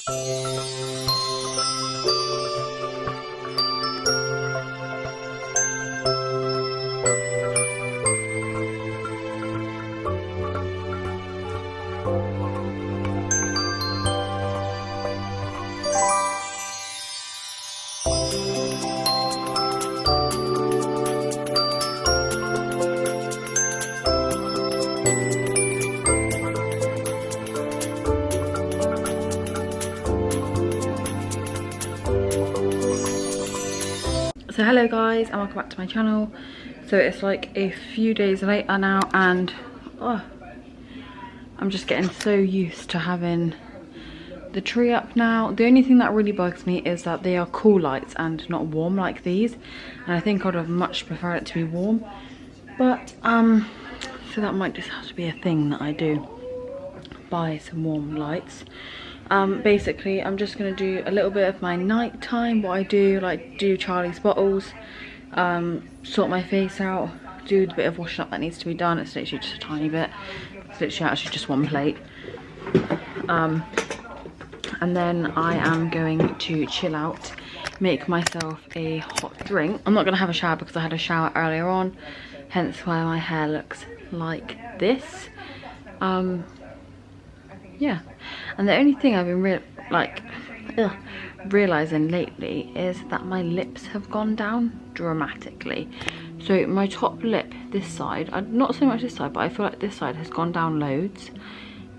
So hello guys and welcome back to my channel. So it's like a few days later now and I'm just getting so used to having the tree up now. The only thing that really bugs me is that they are cool lights and not warm like these, and I think I'd have much preferred it to be warm, but so that might just have to be a thing that I do, buy some warm lights. Basically I'm just going to do a little bit of my night time, what I do, like do Charlie's bottles, sort my face out, do the bit of washing up that needs to be done. It's literally just a tiny bit, it's literally actually just one plate, and then I am going to chill out, make myself a hot drink. I'm not going to have a shower because I had a shower earlier on, hence why my hair looks like this. Yeah, and the only thing I've been realizing lately is that my lips have gone down dramatically. So my top lip, this side, not so much this side, but I feel like this side has gone down loads.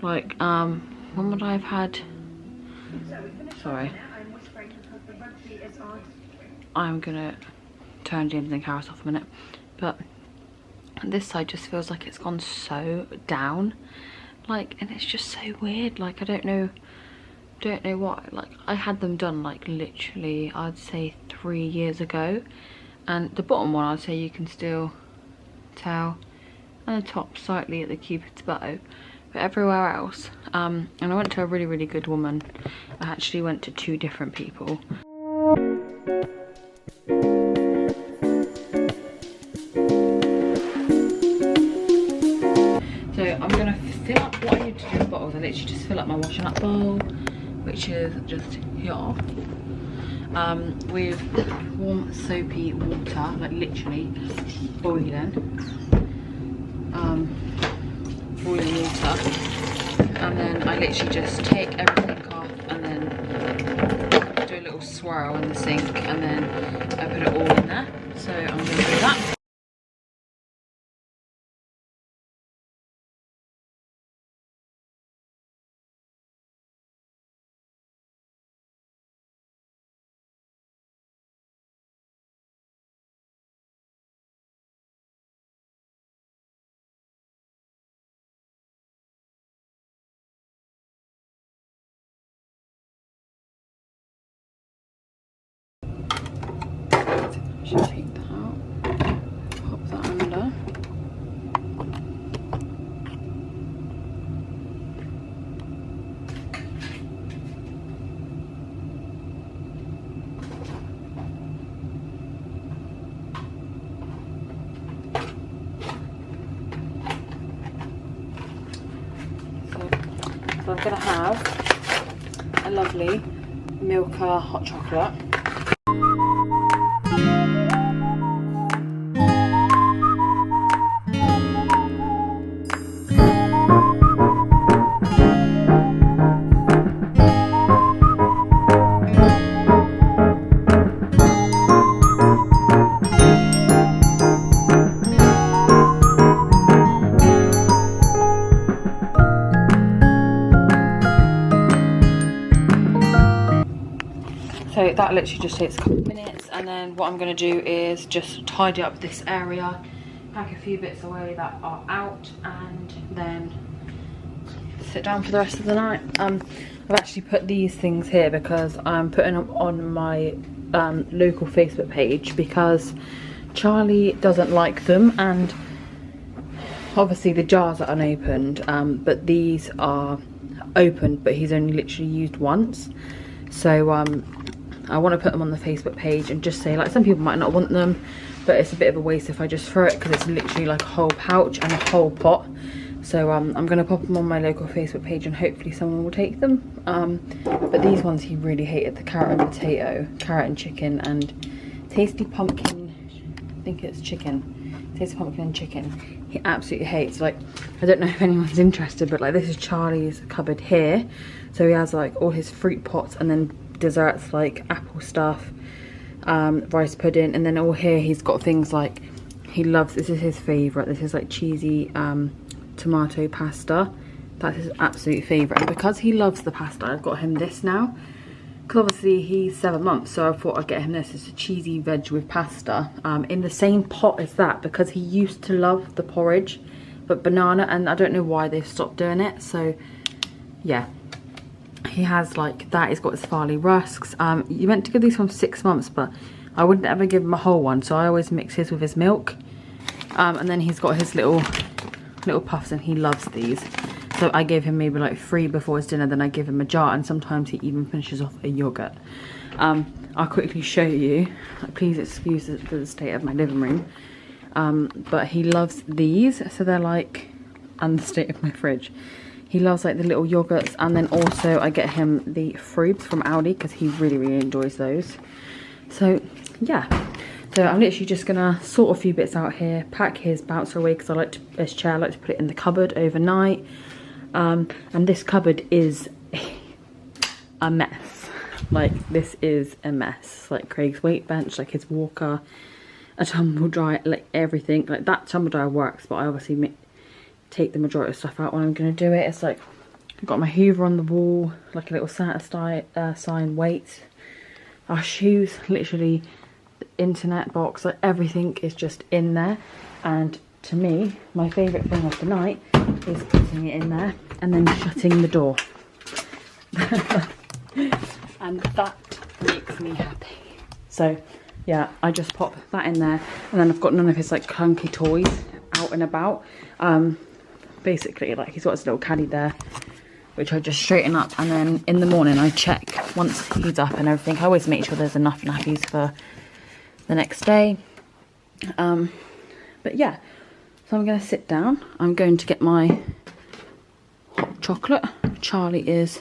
Like when would I have had, sorry, I'm gonna turn James and Karis off a minute, but this side just feels like it's gone so down. Like, and it's just so weird. Like, I don't know why. Like, I had them done like literally I'd say 3 years ago, and the bottom one I'd say you can still tell, and the top slightly at the cupid's bow, but everywhere else, and I went to a really good woman. I actually went to 2 different people. So I'm gonna fill up what I need to do with bottles. I literally just fill up my washing up bowl, which is just here, with warm soapy water, like literally boiling water, and then I literally just take everything off and then do a little swirl in the sink, and then I put it all in there. So I'm gonna do that. Should take that out, pop that under. So I'm gonna have a lovely Milka hot chocolate. So that literally just takes a couple of minutes, and then what I'm going to do is just tidy up this area, pack a few bits away that are out, and then sit down for the rest of the night. I've actually put these things here because I'm putting them on my local Facebook page because Charlie doesn't like them, and obviously the jars are unopened, but these are opened, but he's only literally used once. So I want to put them on the Facebook page and just say, like, some people might not want them, but it's a bit of a waste if I just throw it, because it's literally like a whole pouch and a whole pot. So I'm going to pop them on my local Facebook page and hopefully someone will take them. But these ones he really hated, the carrot and potato, carrot and chicken, and tasty pumpkin, I think it's chicken, tasty pumpkin and chicken. He absolutely hates. Like, I don't know if anyone's interested, but like this is Charlie's cupboard here. So he has like all his fruit pots and then desserts like apple stuff, rice pudding, and then all here he's got things like, he loves, this is his favourite, this is like cheesy tomato pasta. That's his absolute favourite, and because he loves the pasta, I've got him this now, because obviously he's 7 months, so I thought I'd get him this. It's a cheesy veg with pasta in the same pot as that, because he used to love the porridge but banana, and I don't know why they've stopped doing it. So yeah, he has like that. He's got his Farley rusks. You meant to give these from 6 months, but I wouldn't ever give him a whole one, so I always mix his with his milk. And then he's got his little puffs, and he loves these. So I gave him maybe like 3 before his dinner, then I give him a jar, and sometimes he even finishes off a yogurt. I'll quickly show you. Please excuse the state of my living room. But he loves these, so they're like, and the state of my fridge. He loves like the little yogurts, and then also I get him the Frubes from Aldi because he really, really enjoys those. So yeah. So I'm literally just gonna sort a few bits out here, pack his bouncer away because I like to, his chair, I like to put it in the cupboard overnight. And this cupboard is a mess. Like, this is a mess. Like Craig's weight bench, like his walker, a tumble dryer, like everything. Like that tumble dryer works, but I obviously take the majority of stuff out when I'm gonna do it. It's like, I've got my Hoover on the wall, like a little Santa sign, weights, our shoes, literally the internet box, like everything is just in there. And to me, my favourite thing of the night is putting it in there and then shutting the door. And that makes me happy. So yeah, I just pop that in there, and then I've got none of his like clunky toys out and about. Basically, like he's got his little caddy there, which I just straighten up, and then in the morning I check once he's up and everything. I always make sure there's enough nappies for the next day. But yeah, so I'm going to sit down. I'm going to get my hot chocolate. Charlie is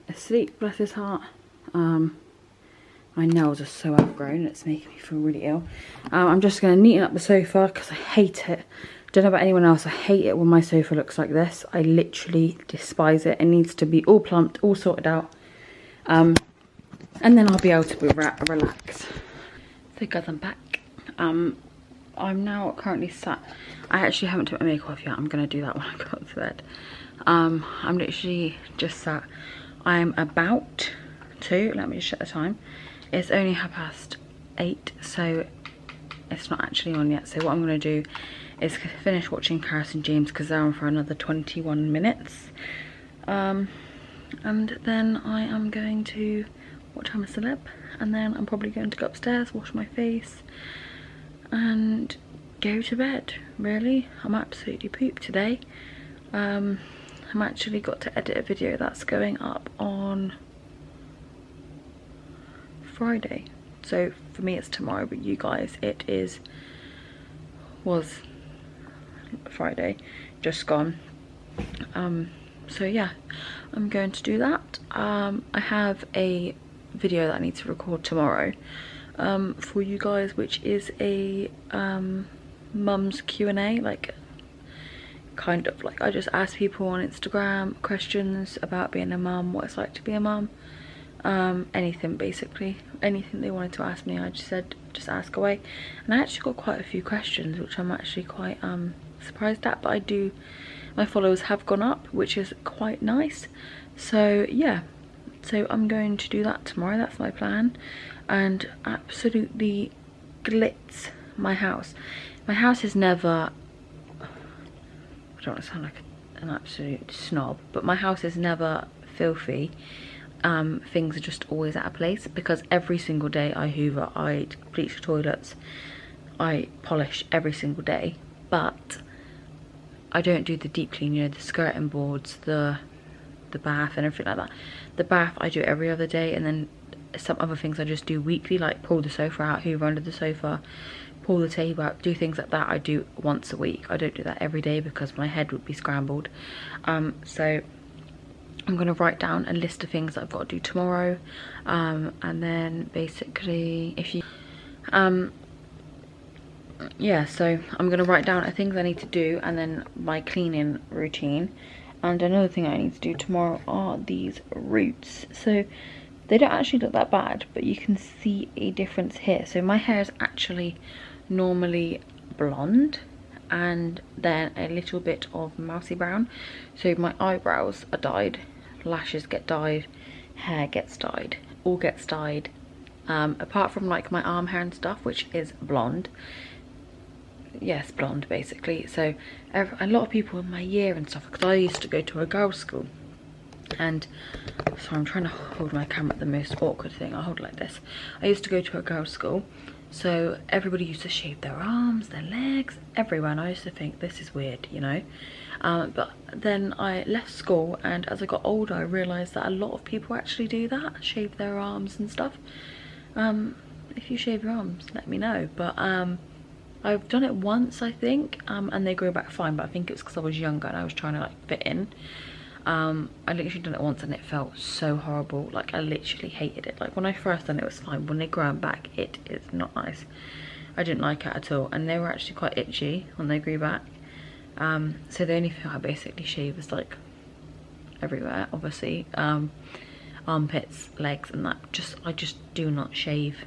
asleep, bless his heart. My nails are so outgrown, it's making me feel really ill. I'm just going to neaten up the sofa because I hate it. Don't know about anyone else, I hate it when my sofa looks like this. I literally despise it. It needs to be all plumped, all sorted out. And then I'll be able to relax. So guys, I'm back. I'm now currently sat. I actually haven't took my makeup off yet. I'm going to do that when I go to bed. I'm literally just sat. I'm about to, let me just check the time. It's only 8:30, so it's not actually on yet. So what I'm going to do is finish watching Char.s and James because they're on for another 21 minutes. And then I am going to watch I'm a Celeb, and then I'm probably going to go upstairs, wash my face, and go to bed. Really, I'm absolutely pooped today. I'm actually got to edit a video that's going up on Friday, so for me it's tomorrow, but you guys it was Friday just gone. So yeah, I'm going to do that. I have a video that I need to record tomorrow for you guys, which is a mum's Q&A, like kind of like I just ask people on Instagram questions about being a mum, what it's like to be a mum, anything, basically anything they wanted to ask me. I just said just ask away, and I actually got quite a few questions, which I'm actually quite surprised at, but my followers have gone up, which is quite nice. So yeah, so I'm going to do that tomorrow. That's my plan. And absolutely glitz my house. My house is never, I don't want to sound like an absolute snob, but my house is never filthy. Things are just always at a place, because every single day I hoover, I bleach the toilets, I polish every single day, but I don't do the deep clean, you know, the skirting boards, the bath and everything like that. The bath I do every other day, and then some other things I just do weekly, like pull the sofa out, hoover under the sofa, pull the table out, do things like that, I do once a week. I don't do that every day because my head would be scrambled. So I'm going to write down a list of things that I've got to do tomorrow, and then basically if you yeah, so I'm going to write down the things I need to do and then my cleaning routine. And another thing I need to do tomorrow are these roots. So they don't actually look that bad, but you can see a difference here. So my hair is actually normally blonde and then a little bit of mousy brown. So my eyebrows are dyed, lashes get dyed, hair gets dyed, all gets dyed. Apart from like my arm hair and stuff, which is blonde. Yes, blonde basically. So a lot of people in my year and stuff, because I used to go to a girls' school, and so I'm trying to hold my camera, the most awkward thing, I'll hold it like this. I used to go to a girls' school, so everybody used to shave their arms, their legs, everywhere, and I used to think this is weird, you know. But then I left school, and as I got older I realised that a lot of people actually do that, shave their arms and stuff. If you shave your arms, let me know. But I've done it once, I think, and they grew back fine, but I think it was because I was younger and I was trying to like fit in. I literally done it once and it felt so horrible. Like I literally hated it. Like when I first done it, it was fine. When they grow back, it is not nice. I didn't like it at all, and they were actually quite itchy when they grew back. So the only thing I basically shave is like everywhere, obviously, armpits, legs, and that. I just do not shave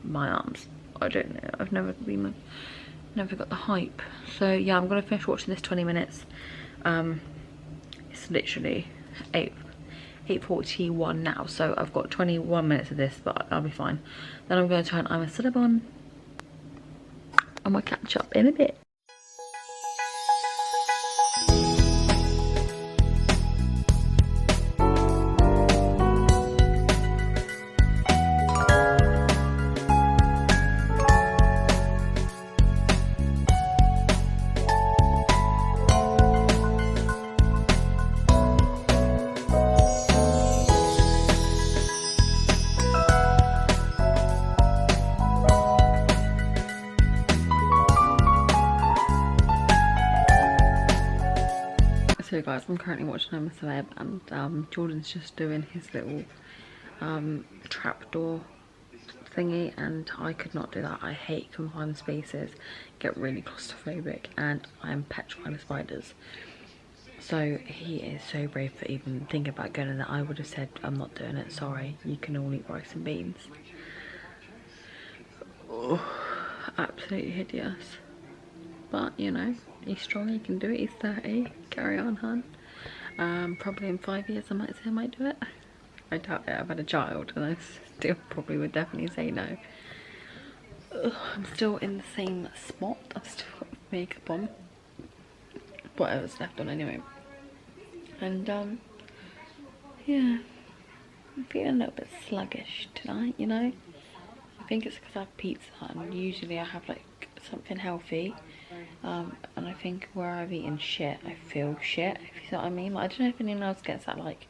my arms. I don't know, I've never got the hype. So yeah, I'm gonna finish watching this 20 minutes. It's literally 8:41 now, so I've got 21 minutes of this, but I'll be fine. Then I'm gonna turn I'm a Cinnabon and we'll catch up in a bit. So guys, I'm currently watching I'm a Celeb, and Jordan's just doing his little trapdoor thingy, and I could not do that. I hate confined spaces, get really claustrophobic, and I am petrified of spiders. So he is so brave for even thinking about going in there. I would have said, I'm not doing it, sorry, you can all eat rice and beans. Oh, absolutely hideous. But you know, he's strong, he can do it, he's 30, carry on, hun. Probably in 5 years I might say I might do it. I doubt it, I've had a child and I still probably would definitely say no. Ugh, I'm still in the same spot, I've still got makeup on. Whatever's left on anyway. And yeah, I'm feeling a little bit sluggish tonight, you know. I think it's because I have pizza and usually I have like something healthy. And I think where I've eaten shit, I feel shit, if you know what I mean. Like, I don't know if anyone else gets that, like,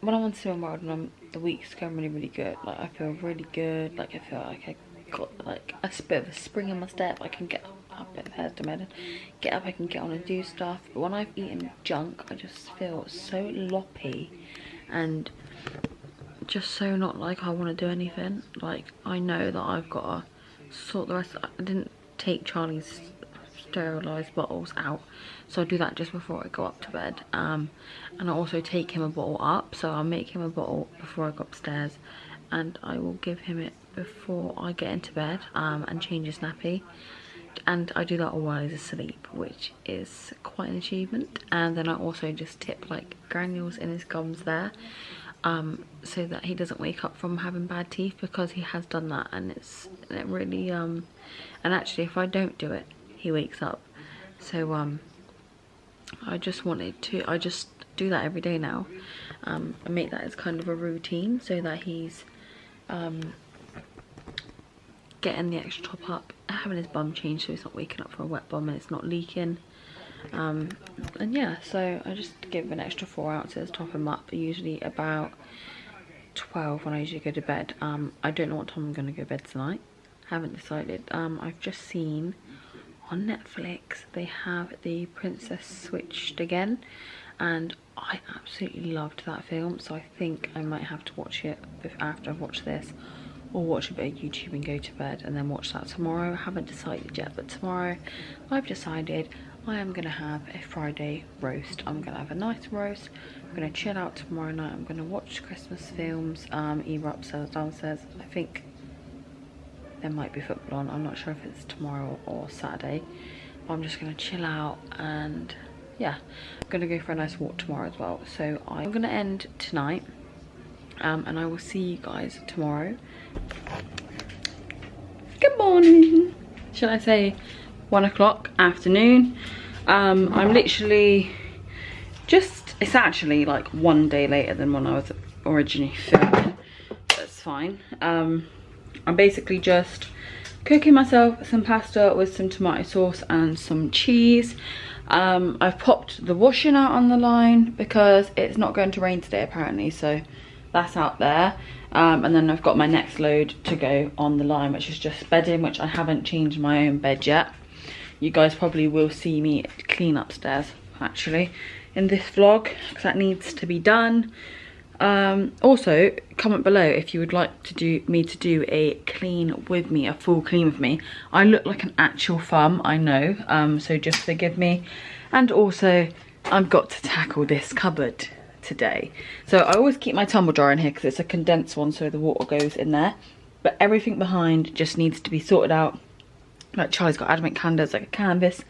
when I'm on Swim World and the week's going really, really good, like, I feel really good, like, I feel like I got, like, a bit of a spring in my step, I can get up, get up, I can get on and do stuff, but when I've eaten junk, I just feel so loppy, and just so not like I want to do anything. Like, I know that I've got to sort the rest, I didn't take Charlie's sterilised bottles out, so I do that just before I go up to bed, and I also take him a bottle up, so I'll make him a bottle before I go upstairs and I will give him it before I get into bed, and change his nappy, and I do that all while he's asleep, which is quite an achievement. And then I also just tip like granules in his gums there, so that he doesn't wake up from having bad teeth, because he has done that, and it really and actually if I don't do it, he wakes up. So I just do that every day now. I make that as kind of a routine so that he's getting the extra top up, having his bum changed so he's not waking up from a wet bum and it's not leaking. And yeah, so I just give him an extra 4 ounces, top him up, usually about 12 when I usually go to bed. I don't know what time I'm going to go to bed tonight. Haven't decided. I've just seen on Netflix they have the Princess Switched again, and I absolutely loved that film, so I think I might have to watch it after I've watched this, or watch a bit of YouTube and go to bed and then watch that tomorrow. I haven't decided yet, but tomorrow I've decided I am gonna have a Friday roast. I'm gonna have a nice roast. I'm gonna chill out tomorrow night. I'm gonna watch Christmas films, either upstairs or downstairs. I think there might be football on. I'm not sure if it's tomorrow or Saturday. But I'm just gonna chill out, and yeah, I'm gonna go for a nice walk tomorrow as well. So I'm gonna end tonight, and I will see you guys tomorrow. Good morning. Should I say 1 o'clock afternoon? I'm literally just, it's actually like 1 day later than when I was originally filming. That's fine. I'm basically just cooking myself some pasta with some tomato sauce and some cheese. I've popped the washing out on the line because it's not going to rain today apparently, so that's out there. And then I've got my next load to go on the line, which is just bedding, which I haven't changed my own bed yet. You guys probably will see me clean upstairs actually in this vlog, because that needs to be done. Also, comment below if you would like to do a clean with me, a full clean with me. I look like an actual thumb, I know, so just forgive me. And also, I've got to tackle this cupboard today. So I always keep my tumble dryer in here because it's a condensed one, so the water goes in there. But everything behind just needs to be sorted out. Like Charlie's got advent calendars, like a canvas.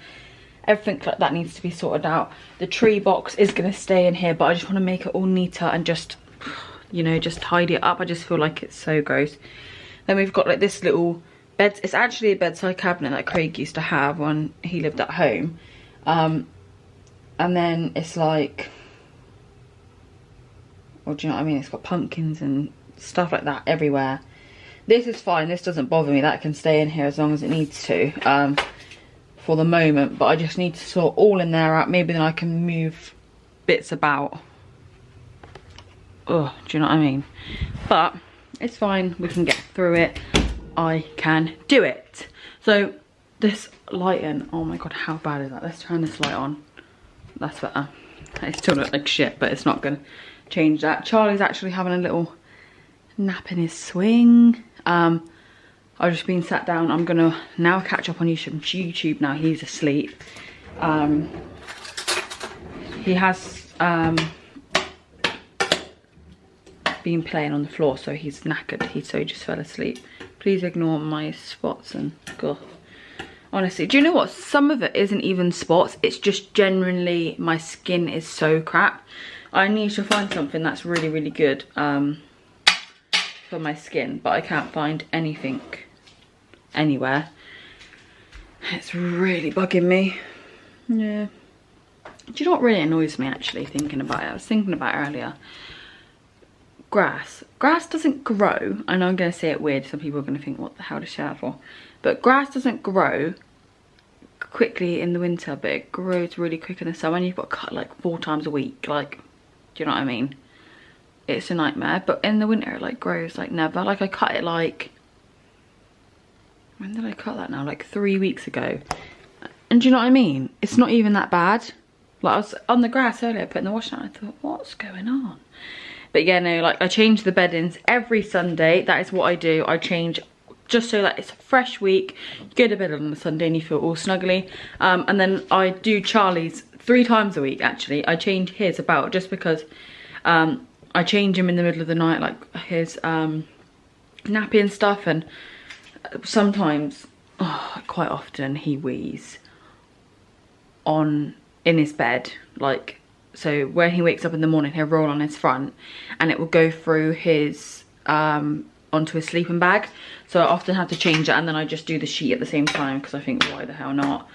Everything like that needs to be sorted out. The tree box is going to stay in here, but I just want to make it all neater and just, you know, just tidy it up. I just feel like it's so gross. Then we've got like this little bed. It's actually a bedside cabinet that Craig used to have when he lived at home. And then it's like, well, do you know what I mean? It's got pumpkins and stuff like that everywhere. This is fine. This doesn't bother me. That can stay in here as long as it needs to. For the moment, but I just need to sort all in there out. Maybe then I can move bits about. Oh, do you know what I mean? But it's fine, we can get through it. I can do it. So this lighting, oh my god, how bad is that? Let's turn this light on. That's better. It still looks like shit, but it's not gonna change that. Charlie's actually having a little nap in his swing. I've just been sat down. I'm gonna now catch up on YouTube now he's asleep. He has been playing on the floor, so he's knackered. So he just fell asleep. Please ignore my spots and God. Honestly, do you know what? Some of it isn't even spots. It's just generally my skin is so crap. I need to find something that's really, really good for my skin, but I can't find anything anywhere. It's really bugging me. Yeah. Do you know what really annoys me actually, thinking about it? I was thinking about it earlier. Grass doesn't grow. I know I'm going to say it weird, some people are going to think what the hell does she have for, but grass doesn't grow quickly in the winter, but it grows really quick in the summer, and you've got to cut like 4 times a week. Like, do you know what I mean? It's a nightmare. But in the winter it like grows like never. Like I cut it like, when did I cut that now? Like 3 weeks ago. And do you know what I mean? It's not even that bad. Like I was on the grass earlier putting the wash out, I thought, what's going on? But yeah, no, like I change the beddings every Sunday. That is what I do. I change just so that it's a fresh week. You go to bed on a Sunday and you feel all snuggly. And then I do Charlie's 3 times a week actually. I change his about just because I change him in the middle of the night, like his nappy and stuff, and sometimes, quite often he wheezes in his bed, like, so when he wakes up in the morning he'll roll on his front and it will go through his onto his sleeping bag, so I often have to change it, and then I just do the sheet at the same time because I think why the hell not.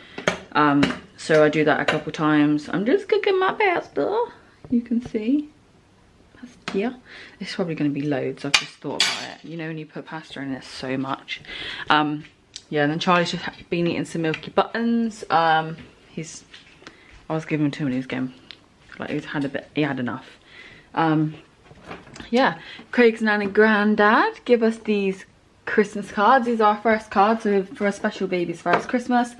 So I do that a couple times. I'm just cooking my pasta, you can see. Yeah, it's probably going to be loads. I've just thought about it. You know, when you put pasta in, there's so much. Yeah, and then Charlie's just been eating some Milky Buttons. I was giving him too many. He was getting, like, he had enough. Yeah, Craig's nan and granddad give us these Christmas cards. These are our first cards, so for a special baby's first Christmas,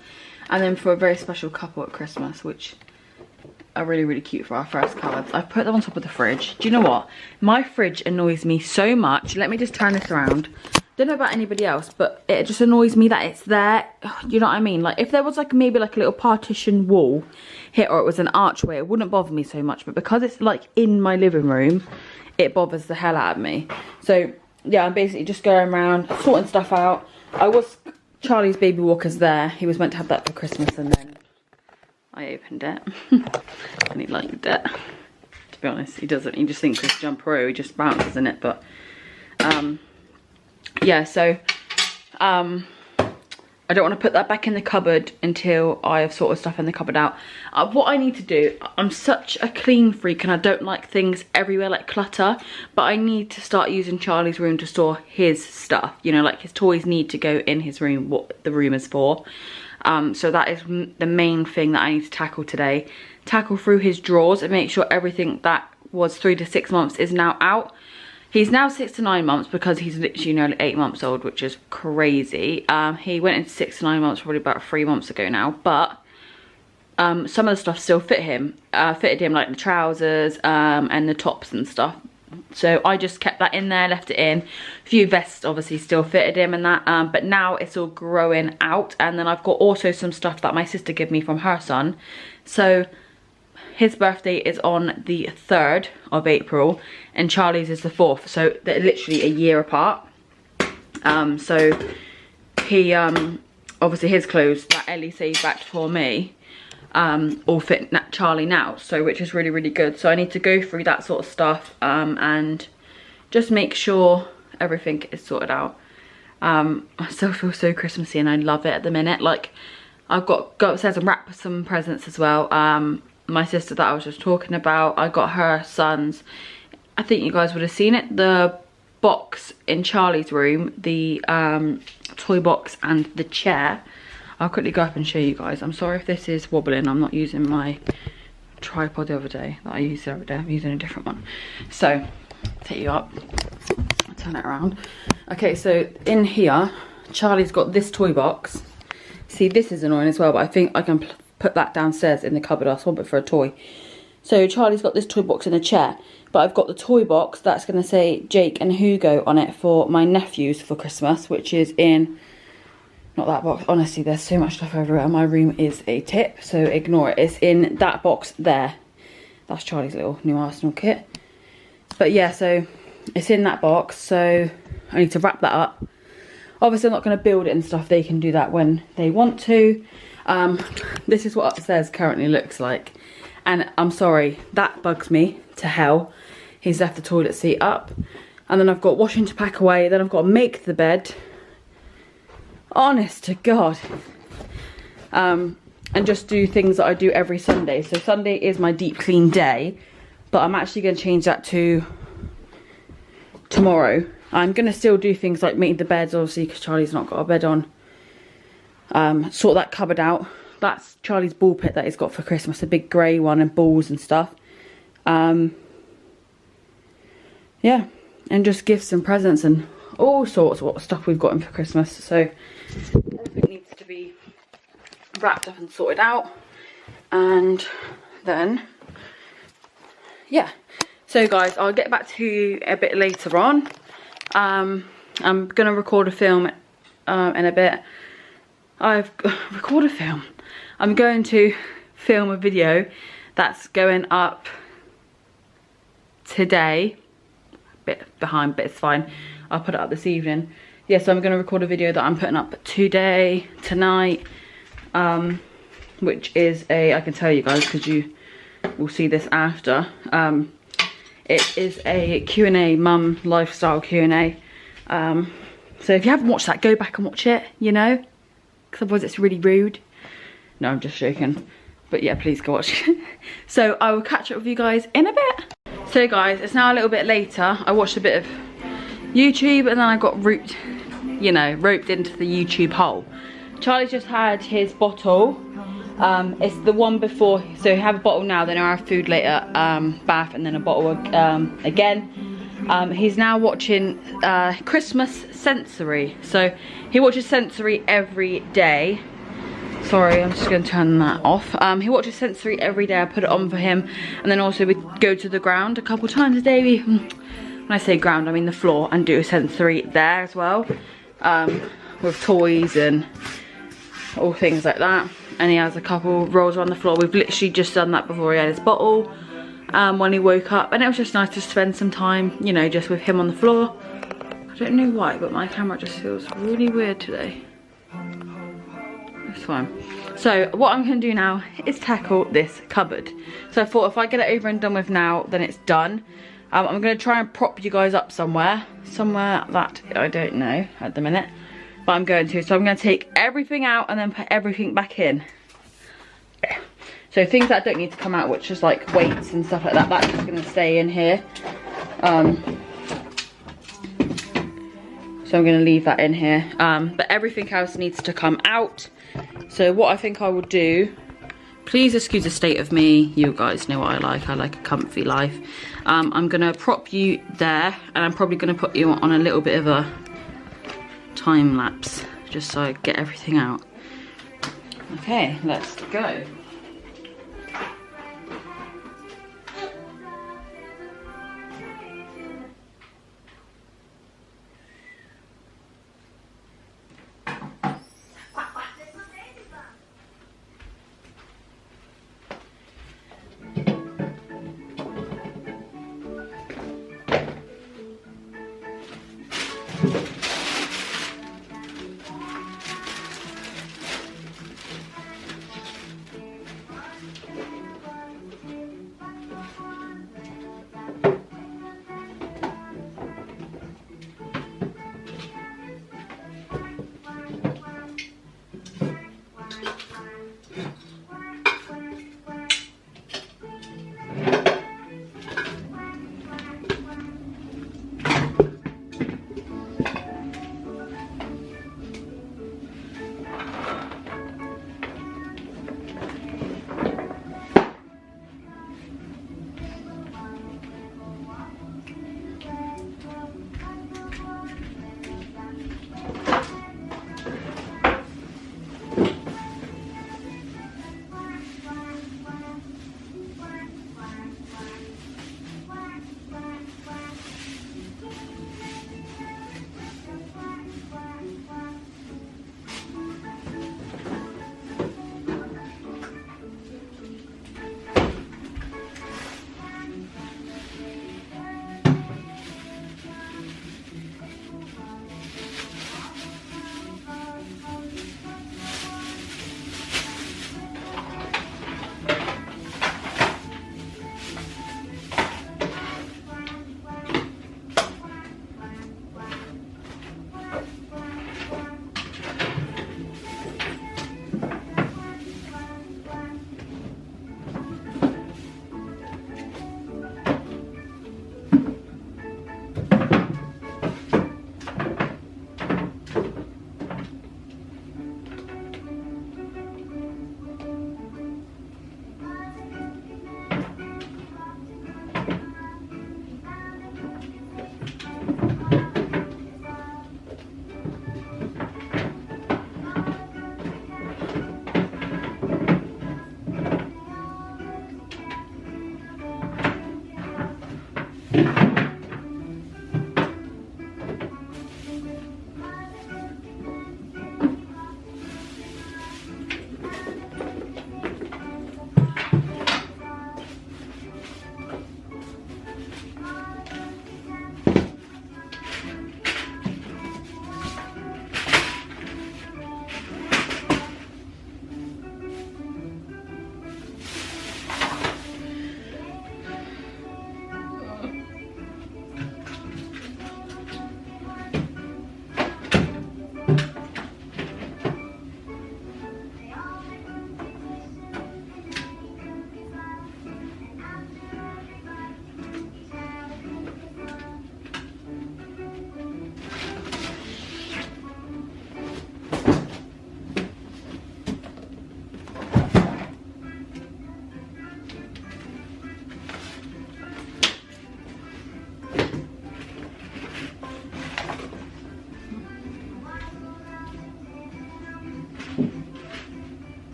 and then for a very special couple at Christmas, which are really, really cute for our first cards. I've put them on top of the fridge. Do you know what? My fridge annoys me so much. Let me just turn this around. Don't know about anybody else, but it just annoys me that it's there. You know what I mean? Like if there was like maybe like a little partition wall here, or it was an archway, it wouldn't bother me so much. But because it's like in my living room, it bothers the hell out of me. So yeah, I'm basically just going around sorting stuff out. Charlie's baby walker's there. He was meant to have that for Christmas, and then I opened it and he liked it. To be honest, he doesn't. He just thinks it's jumperoo. He just bounces in it. But yeah, so I don't want to put that back in the cupboard until I have sorted stuff in the cupboard out. What I need to do, I'm such a clean freak and I don't like things everywhere, like clutter, but I need to start using Charlie's room to store his stuff. You know, like his toys need to go in his room, what the room is for. So that is the main thing that I need to tackle today. Tackle through his drawers and make sure everything that was 3 to 6 months is now out. He's now 6 to 9 months because he's literally nearly 8 months old, which is crazy. He went into 6 to 9 months probably about 3 months ago now, but some of the stuff still fitted him, like the trousers and the tops and stuff. So I just kept that in there, left it in. A few vests obviously still fitted him and that, but now it's all growing out. And then I've got also some stuff that my sister gave me from her son. So his birthday is on the 3rd of April and Charlie's is the 4th. So they're literally a year apart. So he, obviously his clothes that Ellie saved back for me, all fit Charlie now, so which is really, really good. So I need to go through that sort of stuff and just make sure everything is sorted out. I still feel so Christmassy and I love it at the minute. Like I've got go upstairs and wrap some presents as well. My sister that I was just talking about, I got her son's, I think you guys would have seen it, the box in Charlie's room, the toy box and the chair. I'll quickly go up and show you guys. I'm sorry if this is wobbling. I'm not using my tripod the other day that I used the other day. I'm using a different one. So, take you up. Turn it around. Okay, so in here, Charlie's got this toy box. See, this is annoying as well, but I think I can put that downstairs in the cupboard. I'll swap it for a toy. So Charlie's got this toy box in a chair, but I've got the toy box that's going to say Jake and Hugo on it for my nephews for Christmas, which is in... not that box. Honestly, there's so much stuff everywhere. My room is a tip, so ignore it. It's in that box there. That's Charlie's little new Arsenal kit. But yeah, so it's in that box, so I need to wrap that up. Obviously, I'm not going to build it and stuff. They can do that when they want to. This is what upstairs currently looks like. And I'm sorry, that bugs me to hell. He's left the toilet seat up. And then I've got washing to pack away. Then I've got to make the bed. Honest to God. And just do things that I do every Sunday. So Sunday is my deep clean day, but I'm actually going to change that to tomorrow. I'm going to still do things like make the beds, obviously, because Charlie's not got a bed on. Sort that cupboard out. That's Charlie's ball pit that he's got for Christmas, a big grey one and balls and stuff. Yeah, and just gifts and presents and all sorts of stuff we've got him for Christmas. So everything needs to be wrapped up and sorted out. And then, yeah. So guys, I'll get back to you a bit later on. I'm going to record a film in a bit. Record a film. I'm going to film a video that's going up today. A bit behind, but it's fine. I'll put it up this evening. Yeah, so I'm going to record a video that I'm putting up tonight, which is I can tell you guys because you will see this after. It is a Q&A, mum lifestyle Q&A. So if you haven't watched that, go back and watch it, you know, because otherwise it's really rude. No, I'm just joking. But yeah, please go watch it. So I will catch up with you guys in a bit. So guys, it's now a little bit later. I watched a bit of YouTube and then I got roped into the YouTube hole. Charlie's just had his bottle. It's the one before, so you have a bottle now, then I have food later, bath, and then a bottle again. He's now watching Christmas Sensory. So he watches Sensory every day. Sorry, I'm just going to turn that off. He watches Sensory every day. I put it on for him. And then also we go to the ground a couple times a day. When I say ground, I mean the floor, and do Sensory there as well. With toys and all things like that. And he has a couple rolls on the floor. We've literally just done that before he had his bottle. When he woke up, and it was just nice to spend some time, you know, just with him on the floor. I don't know why, but my camera just feels really weird today. It's fine. So what I'm going to do now is tackle this cupboard. So I thought if I get it over and done with now, then it's done. I'm going to try and prop you guys up somewhere that I don't know at the minute, but I'm going to. So I'm going to take everything out and then put everything back in. So things that don't need to come out, which is like weights and stuff like that, that's just going to stay in here. So I'm going to leave that in here. But everything else needs to come out. So what I think I will do, please excuse the state of me. You guys know what I like a comfy life. I'm going to prop you there, and I'm probably going to put you on a little bit of a time lapse, just so I get everything out. Okay, let's go.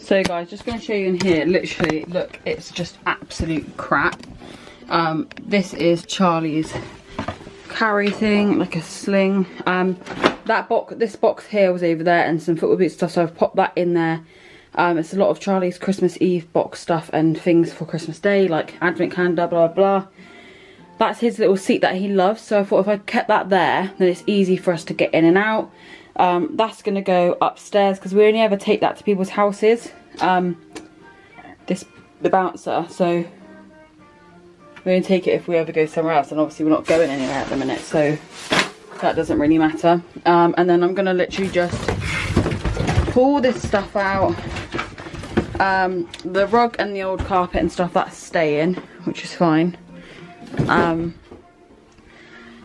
So guys, just going to show you in here, literally, look, it's just absolute crap. This is Charlie's carry thing, like a sling. This box here was over there, and some football boot stuff, so I've popped that in there. It's a lot of Charlie's Christmas Eve box stuff and things for Christmas Day, like advent calendar, blah blah. That's his little seat that he loves, so I thought if I kept that there, then it's easy for us to get in and out. That's going to go upstairs, because we only ever take that to people's houses, the bouncer, so we only take it if we ever go somewhere else, and obviously we're not going anywhere at the minute, so that doesn't really matter. And then I'm going to literally just pull this stuff out. The rug and the old carpet and stuff, that's staying, which is fine.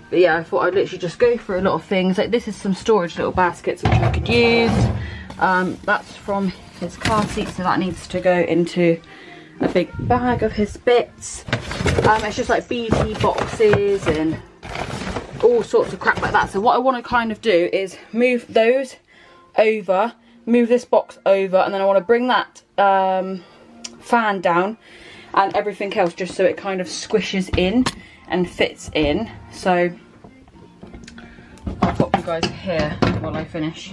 But yeah, I thought I'd literally just go through a lot of things. Like, this is some storage little baskets which I could use. That's from his car seat, so that needs to go into a big bag of his bits. It's just like BT boxes and all sorts of crap like that. So what I want to kind of do is move those over, move this box over, and then I want to bring that fan down and everything else, just so it kind of squishes in and fits in. So I'll pop you guys here while I finish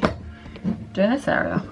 doing this area.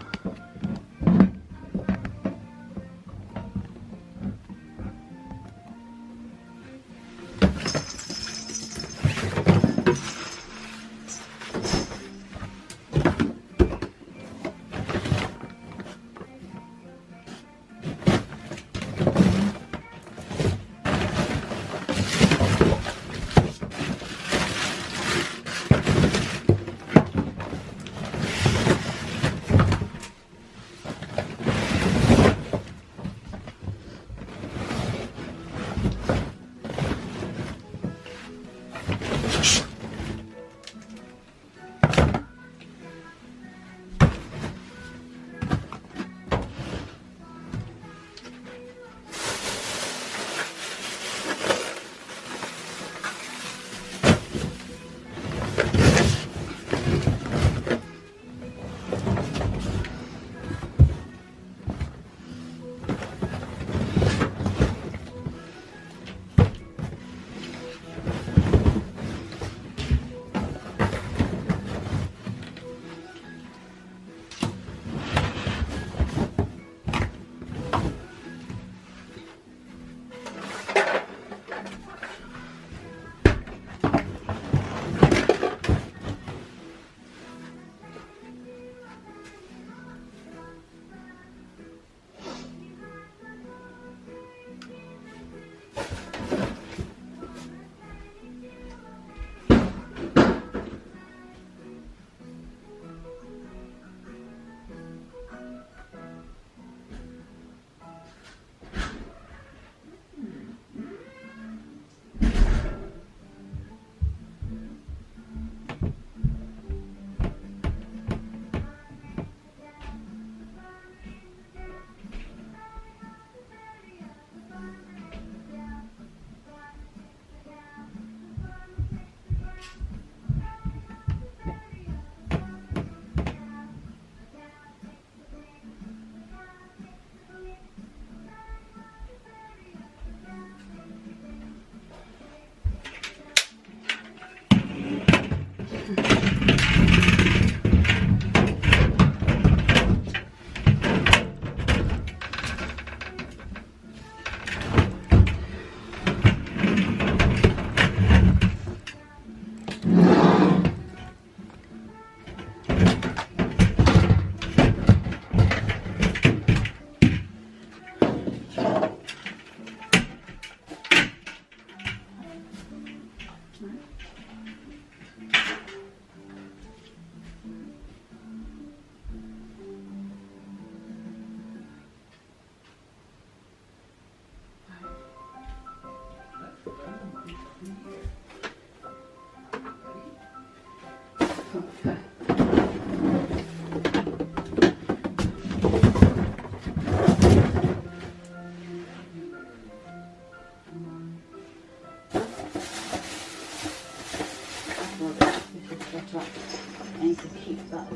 I need to keep that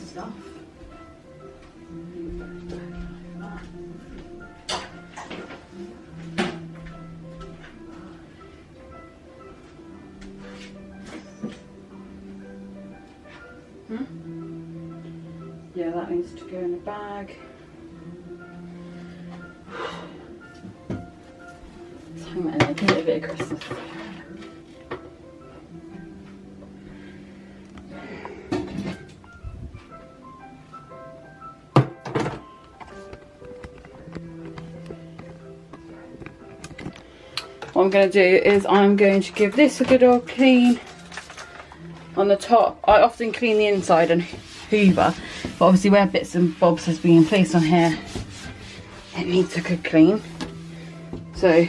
stuff. Yeah, that needs to go in a bag. So many, give it a bit of Christmas. What I'm going to do is I'm going to give this a good old clean on the top. I often clean the inside and hoover, but obviously where bits and bobs has been placed on here, it needs a good clean. So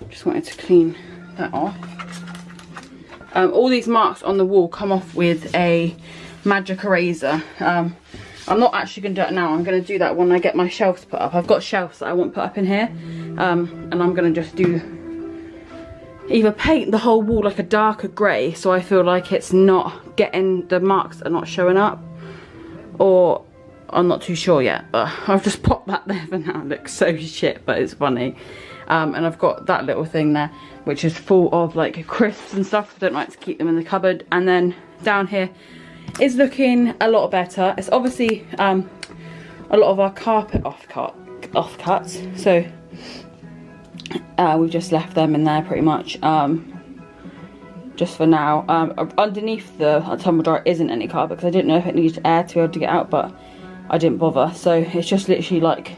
just wanted to clean that off. All these marks on the wall come off with a magic eraser. I'm not actually going to do it now. I'm going to do that when I get my shelves put up. I've got shelves that I want put up in here. And I'm going to just either paint the whole wall like a darker grey, so I feel like it's not getting, the marks are not showing up. Or, I'm not too sure yet. But I've just popped that there for now. It looks so shit, but it's funny. And I've got that little thing there, which is full of like crisps and stuff. I don't like to keep them in the cupboard. And then down here is looking a lot better. It's obviously a lot of our carpet offcuts, so we've just left them in there pretty much, just for now. Underneath the tumble dryer isn't any carpet because I didn't know if it needed air to be able to get out, but I didn't bother, so it's just literally like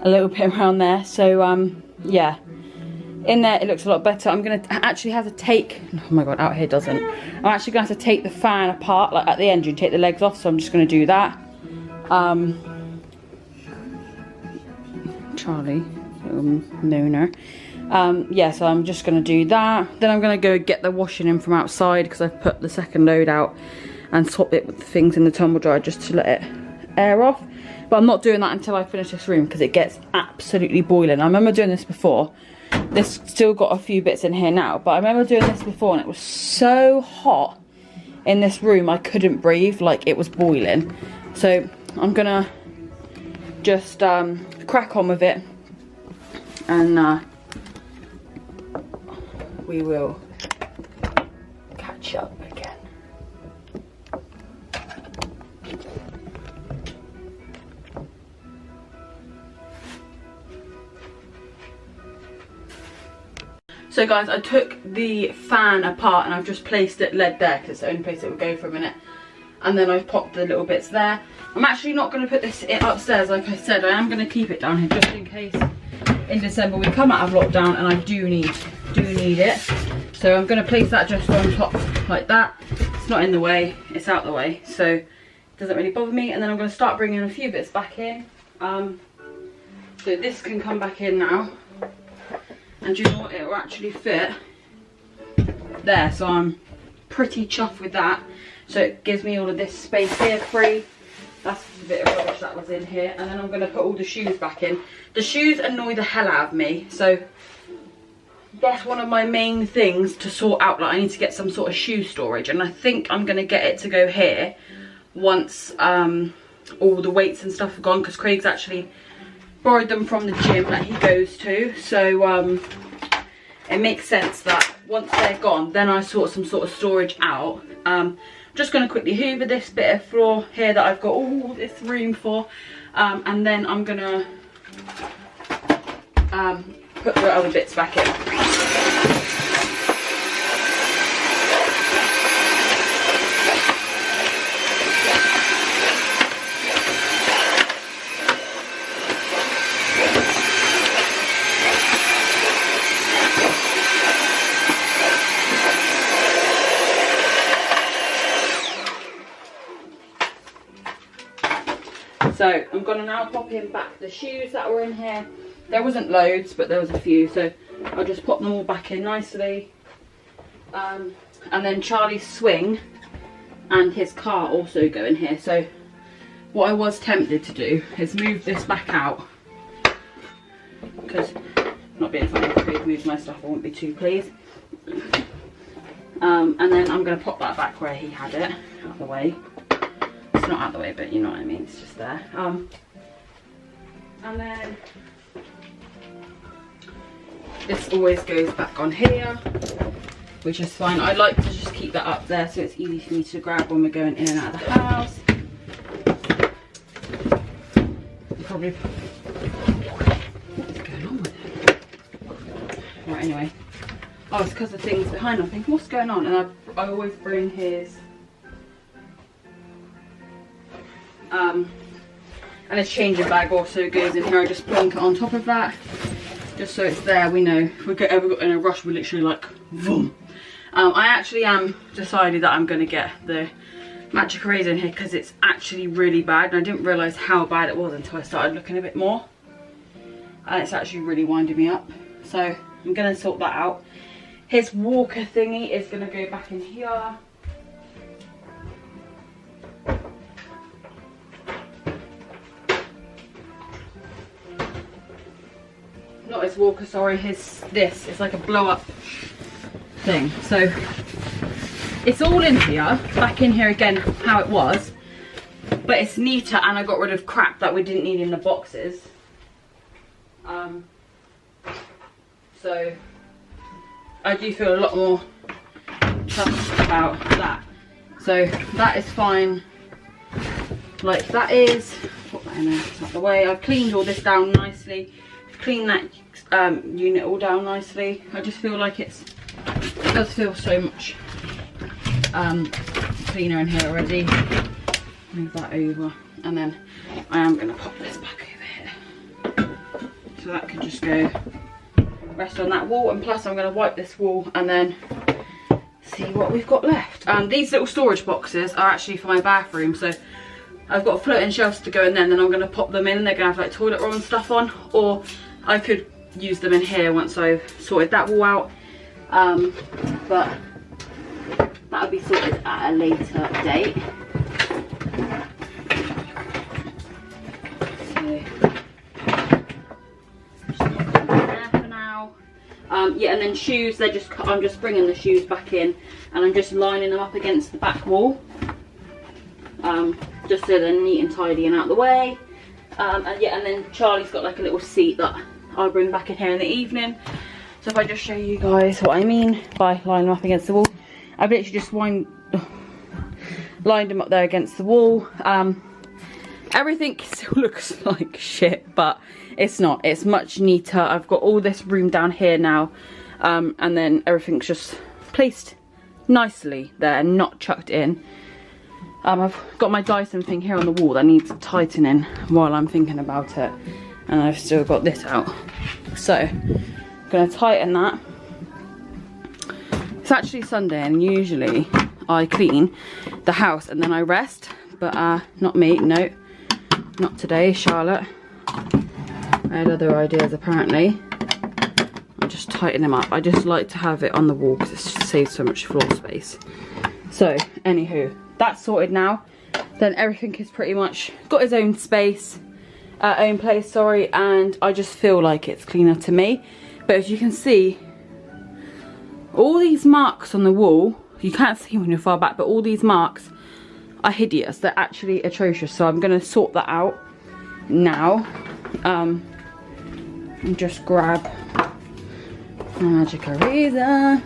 a little bit around there. So yeah, in there it looks a lot better. I'm gonna actually have to take, oh my god, out here doesn't. I'm actually gonna have to take the fan apart, like at the engine, take the legs off, so I'm just gonna do that. Charlie, little mooner. Yeah, so I'm just gonna do that. Then I'm gonna go get the washing in from outside because I've put the second load out and swap it with the things in the tumble dryer just to let it air off. But I'm not doing that until I finish this room because it gets absolutely boiling. I remember doing this before. There's still got a few bits in here now, but I remember doing this before and it was so hot in this room I couldn't breathe, like it was boiling. So I'm gonna just crack on with it, and we will catch up again. So guys, I took the fan apart and I've just placed it lead there because it's the only place it would go for a minute. And then I've popped the little bits there. I'm actually not going to put this upstairs like I said. I am going to keep it down here just in case in December we come out of lockdown and I do need it. So I'm going to place that just on top like that. It's not in the way, it's out the way. So it doesn't really bother me. And then I'm going to start bringing a few bits back in. So this can come back in now. And you know what, it will actually fit there, so I'm pretty chuffed with that. So it gives me all of this space here free. That's a bit of rubbish that was in here. And then I'm going to put all the shoes back in. The shoes annoy the hell out of me, so that's one of my main things to sort out. Like, I need to get some sort of shoe storage, and I think I'm going to get it to go here once all the weights and stuff are gone, because Craig's actually borrowed them from the gym that he goes to. So it makes sense that once they're gone, then I sort some sort of storage out. Just going to quickly hoover this bit of floor here that I've got all this room for, and then I'm going to put the other bits back in. So I'm going to now pop in back the shoes that were in here. There wasn't loads, but there was a few, so I'll just pop them all back in nicely. And then Charlie's swing and his car also go in here. So what I was tempted to do is move this back out, because not being funny, if Craig moves my stuff I won't be too pleased. And then I'm going to pop that back where he had it, out of the way. It's not out of the way, but you know what I mean, it's just there. And then this always goes back on here. which is fine. I like to just keep that up there so it's easy for me to grab when we're going in and out of the house. Probably. What's going on with it? Right, anyway. Oh, it's because of things behind. I'm thinking, what's going on? And I always bring his and his changing bag also goes in here. I just plonk it on top of that, just so it's there. We know if we ever got in a rush, we're literally like, boom. I actually decided that I'm going to get the magic eraser in here because it's actually really bad, and I didn't realise how bad it was until I started looking a bit more, and it's actually really winding me up. So I'm going to sort that out. His walker thingy is going to go back in here. Not his walker, sorry, this is like a blow up thing. So it's all in here, back in here again how it was, but it's neater, and I got rid of crap that we didn't need in the boxes. So I do feel a lot more chuffed about that. So that is fine, like that is. Put that in there, out the way. I've cleaned all this down nicely, cleaned that unit all down nicely. I just feel like it does feel so much cleaner in here already. Move that over, and then I am going to pop this back over here, so that can just go rest on that wall. And plus I'm going to wipe this wall and then see what we've got left. These little storage boxes are actually for my bathroom, so I've got floating shelves to go in there, and then I'm going to pop them in, and they're going to have like toilet roll and stuff on, or I could use them in here once I've sorted that wall out, but that'll be sorted at a later date. Yeah, and then shoes, I'm just bringing the shoes back in, and I'm just lining them up against the back wall, just so they're neat and tidy and out the way. And yeah, and then Charlie's got like a little seat that I'll bring back in here in the evening. So if I just show you guys what I mean by lining them up against the wall, I've literally just lined them up there against the wall. Everything still looks like shit, but it's not. It's much neater. I've got all this room down here now, and then everything's just placed nicely there and not chucked in. I've got my Dyson thing here on the wall that needs tightening while I'm thinking about it, and I've still got this out. So I'm going to tighten that. It's actually Sunday, and usually I clean the house and then I rest, but not me, no. Not today, Charlotte. I had other ideas apparently. I'll just tighten them up. I just like to have it on the wall because it saves so much floor space. So, anywho, that's sorted now. Then everything is pretty much got its own space, own place, sorry, and I just feel like it's cleaner to me. But as you can see, all these marks on the wall, you can't see when you're far back, but all these marks are hideous. They're actually atrocious. So I'm going to sort that out now. And just grab my magic eraser.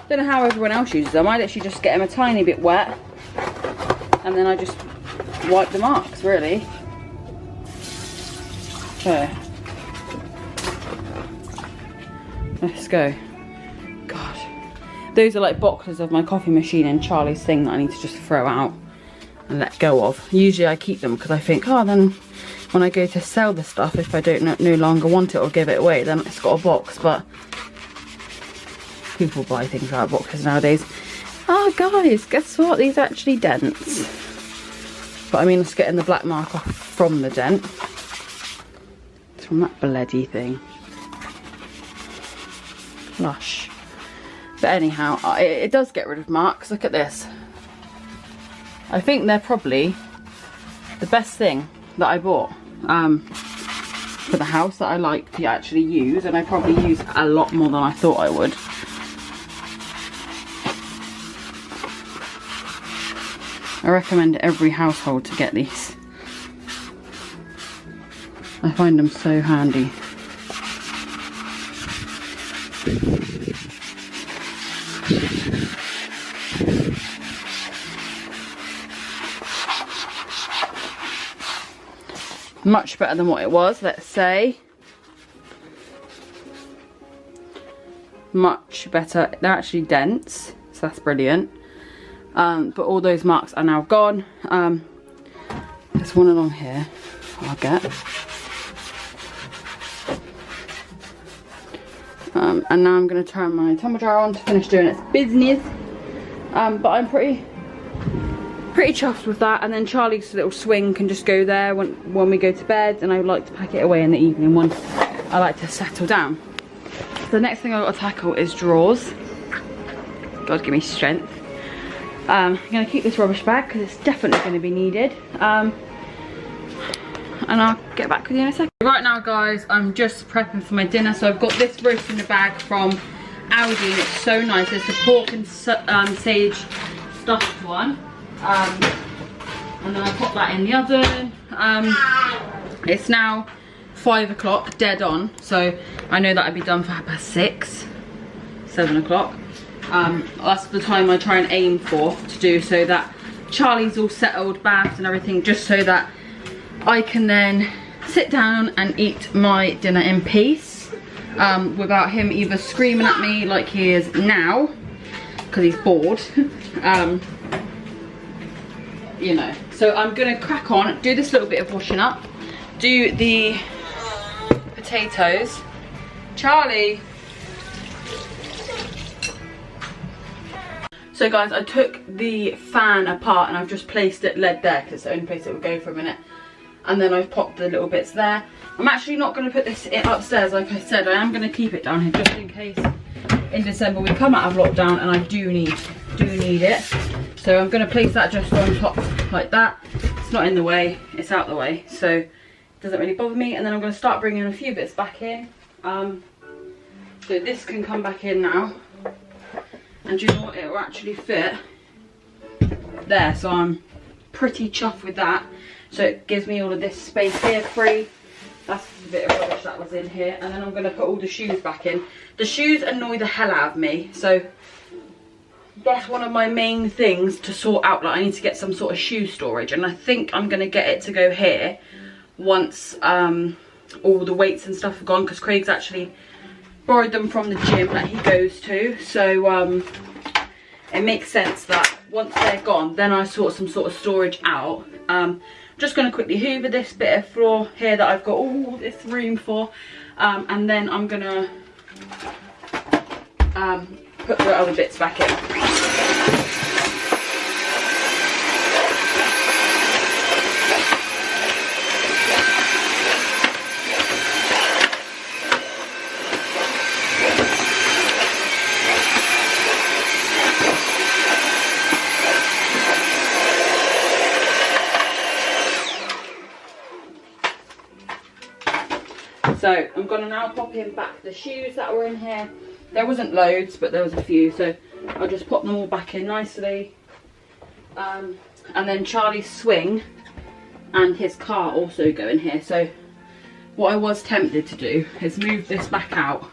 Don't know how everyone else uses them. I literally just get them a tiny bit wet, and then I just wipe the marks, really. So let's go. God, those are like boxes of my coffee machine and Charlie's thing that I need to just throw out and let go of. Usually I keep them because I think, oh, then when I go to sell the stuff, if I don't no longer want it or give it away, then it's got a box. But people buy things out of boxes nowadays. Oh guys, guess what? These are actually dents. But I mean, it's getting the black mark off from the dent. It's from that bloody thing. Lush. But anyhow, it does get rid of marks. Look at this. I think they're probably the best thing that I bought for the house that I like to actually use, and I probably use a lot more than I thought I would. I recommend every household to get these. I find them so handy. Much better than what it was, let's say. Much better. They're actually dense, so that's brilliant. But all those marks are now gone. There's one along here I'll get. And now I'm going to turn my tumble dryer on to finish doing its business. But I'm pretty chuffed with that. And then Charlie's little swing can just go there when we go to bed, and I would like to pack it away in the evening when I like to settle down. The next thing I've got to tackle is drawers. God give me strength. I'm going to keep this rubbish bag because it's definitely going to be needed. And I'll get back with you in a second. Right now guys, I'm just prepping for my dinner. So I've got this roast in the bag from Aldi, and it's so nice. It's the pork and sage stuffed one. And then I pop that in the oven. It's now 5 o'clock, dead on. So I know that'll be done for 6:30, 7 o'clock. That's the time I try and aim for to do, so that Charlie's all settled, bathed and everything, just so that I can then sit down and eat my dinner in peace, without him either screaming at me like he is now because he's bored. You know, so I'm gonna crack on, do this little bit of washing up, do the potatoes. Charlie. So guys, I took the fan apart and I've just placed it led there because it's the only place it would go for a minute. And then I've popped the little bits there. I'm actually not going to put this upstairs like I said. I am going to keep it down here just in case in December we come out of lockdown and I do need it. So I'm going to place that just on top like that. It's not in the way, it's out the way, so it doesn't really bother me. And then I'm going to start bringing a few bits back in. So this can come back in now. And you know what, it will actually fit there, so I'm pretty chuffed with that. So it gives me all of this space here free. That's a bit of rubbish that was in here. And then I'm going to put all the shoes back in. The shoes annoy the hell out of me, so that's one of my main things to sort out. Like, I need to get some sort of shoe storage, and I think I'm going to get it to go here once all the weights and stuff are gone, because Craig's actually borrowed them from the gym that he goes to. So it makes sense that once they're gone, then I sort some sort of storage out. Just going to quickly hoover this bit of floor here that I've got all this room for, and then I'm going to put the other bits back in. So I'm going to now pop in back the shoes that were in here. There wasn't loads, but there was a few, so I'll just pop them all back in nicely. And then Charlie's swing and his car also go in here. So what I was tempted to do is move this back out,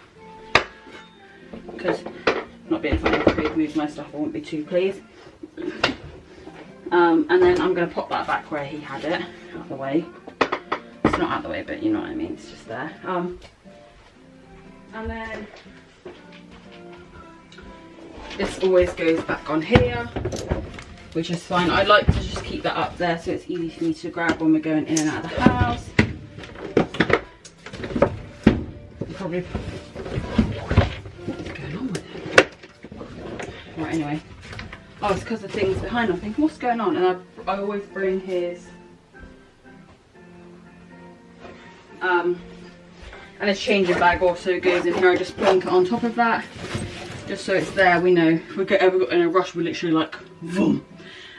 because not being funny, if Craig moves my stuff I won't be too pleased. And then I'm going to pop that back where he had it, out of the way. It's not out of the way, but you know what I mean, it's just there. And then this always goes back on here, which is fine. I like to just keep that up there so it's easy for me to grab when we're going in and out of the house. Probably, what's going on with it? Right, anyway. Oh, it's because of things behind. I'm thinking, what's going on? And I always bring his and his changing bag also goes in here. I just plonk it on top of that, just so it's there. We know if we ever got in a rush, we're literally like, boom.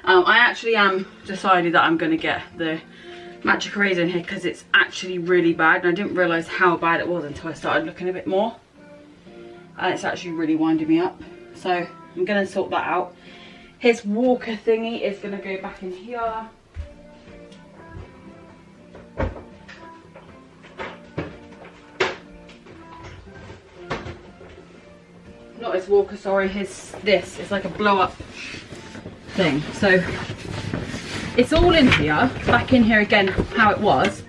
I actually am decided that I'm going to get the magic eraser in here because it's actually really bad, and I didn't realise how bad it was until I started looking a bit more. And it's actually really winding me up, so I'm going to sort that out. His walker thingy is going to go back in here. Not his walker, sorry, this is like a blow up thing. So it's all in here, back in here again how it was.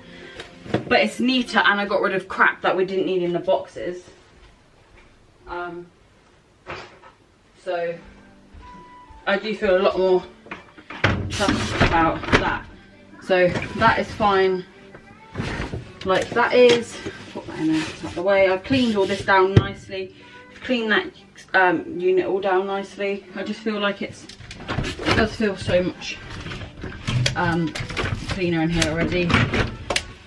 but it's neater, and I got rid of crap that we didn't need in the boxes. So I do feel a lot more chuffed about that. So that is fine. Like that is, put that in there, out of the way. I've cleaned all this down nicely. Cleaned that unit all down nicely. I just feel like it does feel so much cleaner in here already.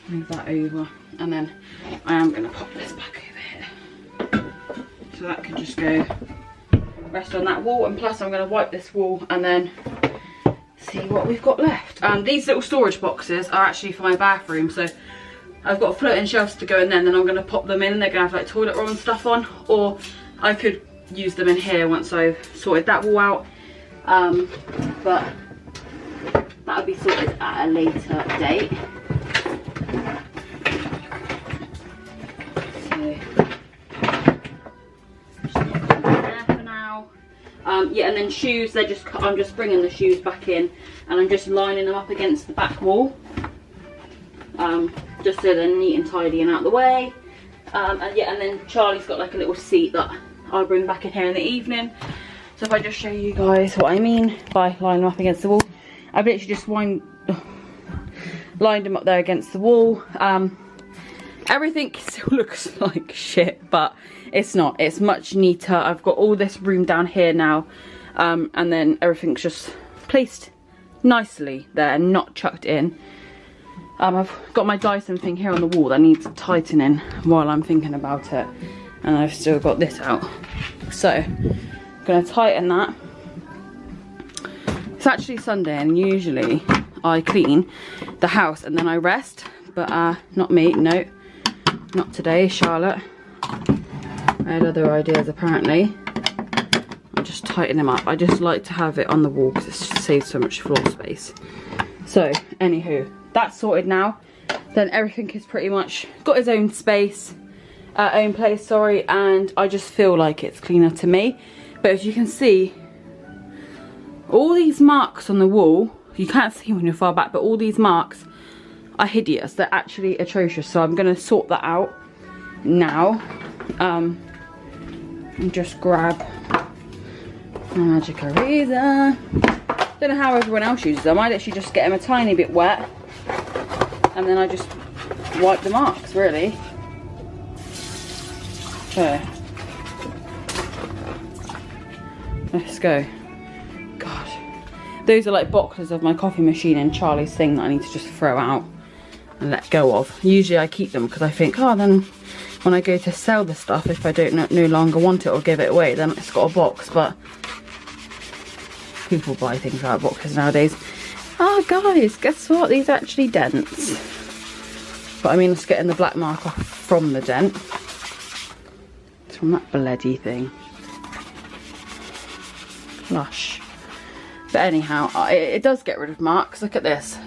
Move that over, and then I am going to pop this back over here. So that can just go rest on that wall, and plus I'm going to wipe this wall and then see what we've got left. These little storage boxes are actually for my bathroom, so I've got floating shelves to go in there, and then I'm going to pop them in, and they're going to have like toilet roll and stuff on, or I could use them in here once I've sorted that wall out, but that'll be sorted at a later date. Yeah, and then shoes, I'm just bringing the shoes back in, and I'm just lining them up against the back wall, just so they're neat and tidy and out of the way. And yeah, and then Charlie's got like a little seat that I'll bring back in here in the evening. So if I just show you guys what I mean by lining them up against the wall, I've literally just lined them up there against the wall. Everything still looks like shit, but it's not. It's much neater. I've got all this room down here now, and then everything's just placed nicely there and not chucked in. I've got my Dyson thing here on the wall that needs tightening while I'm thinking about it, and I've still got this out. So I'm gonna tighten that. It's actually Sunday, and usually I clean the house and then I rest, but not me, no. Not today, Charlotte. I had other ideas apparently. I'll just tighten them up. I just like to have it on the wall because it saves so much floor space. So, anywho, that's sorted now. Then everything is pretty much got its own space, own place, sorry, and I just feel like it's cleaner to me. But as you can see, all these marks on the wall, you can't see when you're far back, but all these marks are hideous. They're actually atrocious, so I'm going to sort that out now. And just grab a magic eraser. Don't know how everyone else uses them. I literally just get them a tiny bit wet, and then I just wipe the marks, really. So let's go. God, those are like boxes of my coffee machine and Charlie's thing that I need to just throw out and let go of. Usually I keep them because I think, oh, then when I go to sell the stuff, if I don't no longer want it or give it away, then it's got a box. But people buy things out of boxes nowadays. Oh guys, guess what? These are actually dents. But I mean, it's getting the black mark off from the dent. It's from that bloody thing. Lush. But anyhow, it does get rid of marks. Look at this.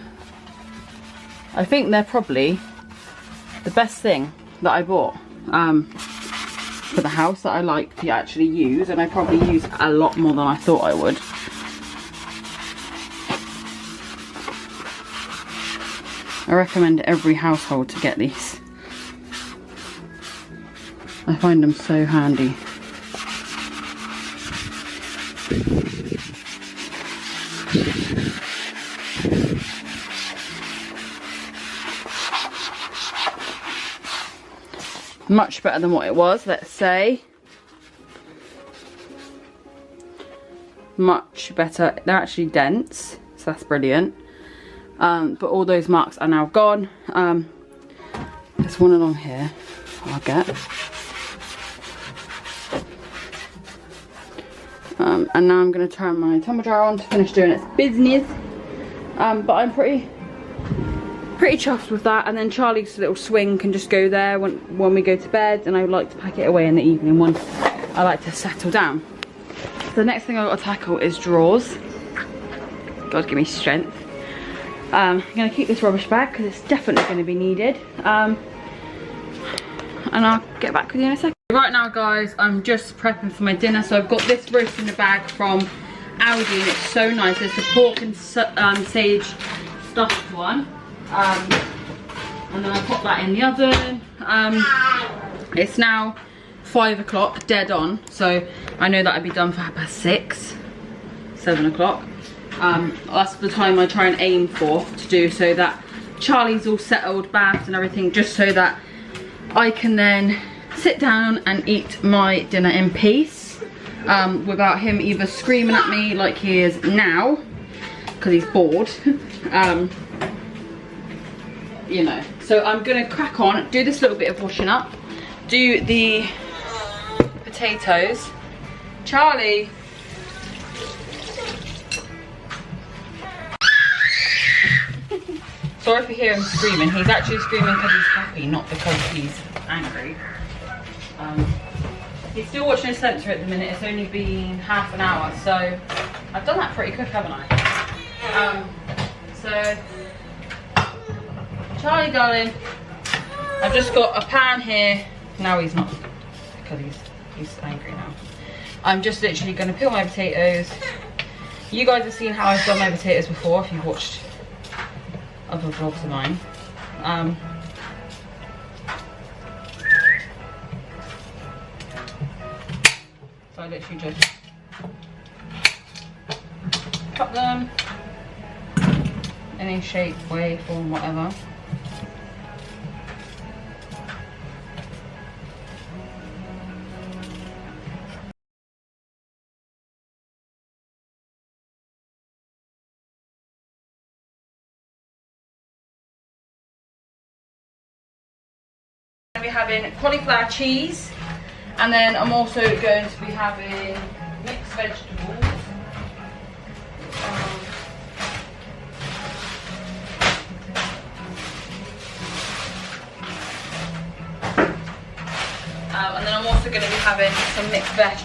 I think they're probably the best thing that I bought for the house that I like to actually use, and I probably use a lot more than I thought I would. I recommend every household to get these. I find them so handy. Much better than what it was, let's say. Much better. They're actually dents, so that's brilliant. But all those marks are now gone. There's one along here I'll get. And now I'm going to turn my tumble dryer on to finish doing its business. But I'm pretty chuffed with that. And then Charlie's little swing can just go there when we go to bed, and I would like to pack it away in the evening once I like to settle down. So the next thing I've got to tackle is drawers. God give me strength. I'm going to keep this rubbish bag because it's definitely going to be needed. And I'll get back with you in a second. Right now guys, I'm just prepping for my dinner. So I've got this roast in the bag from Aldi, and it's so nice. It's the pork and sage stuffed one. and then I pop that in the oven. It's now 5 o'clock, dead on, so I know that I'd be done for 6:30, 7 o'clock. That's the time I try and aim for to do, so that Charlie's all settled, bathed and everything, just so that I can then sit down and eat my dinner in peace, without him either screaming at me like he is now because he's bored. You know, so I'm gonna crack on, do this little bit of washing up, do the potatoes. Charlie, sorry if you hear him screaming. He's actually screaming because he's happy, not because he's angry. He's still watching his sensor at the minute. It's only been half an hour, so I've done that pretty quick, haven't I? So Charlie darling, I've just got a pan here. Now he's not, because he's angry now. I'm just literally going to peel my potatoes. You guys have seen how I've done my potatoes before if you've watched other vlogs of mine. So I literally just cut them any shape, way, form, whatever. We're having cauliflower cheese, and then I'm also going to be having mixed vegetables. And then I'm also going to be having some mixed veg.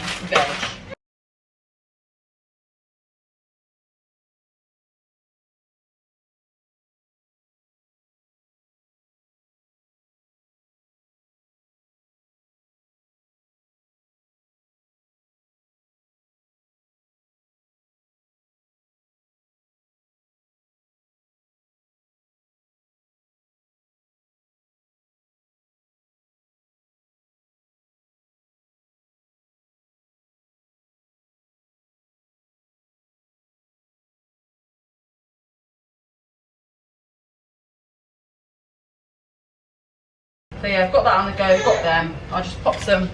So yeah, I've got that on the go, got them. I'll just pop some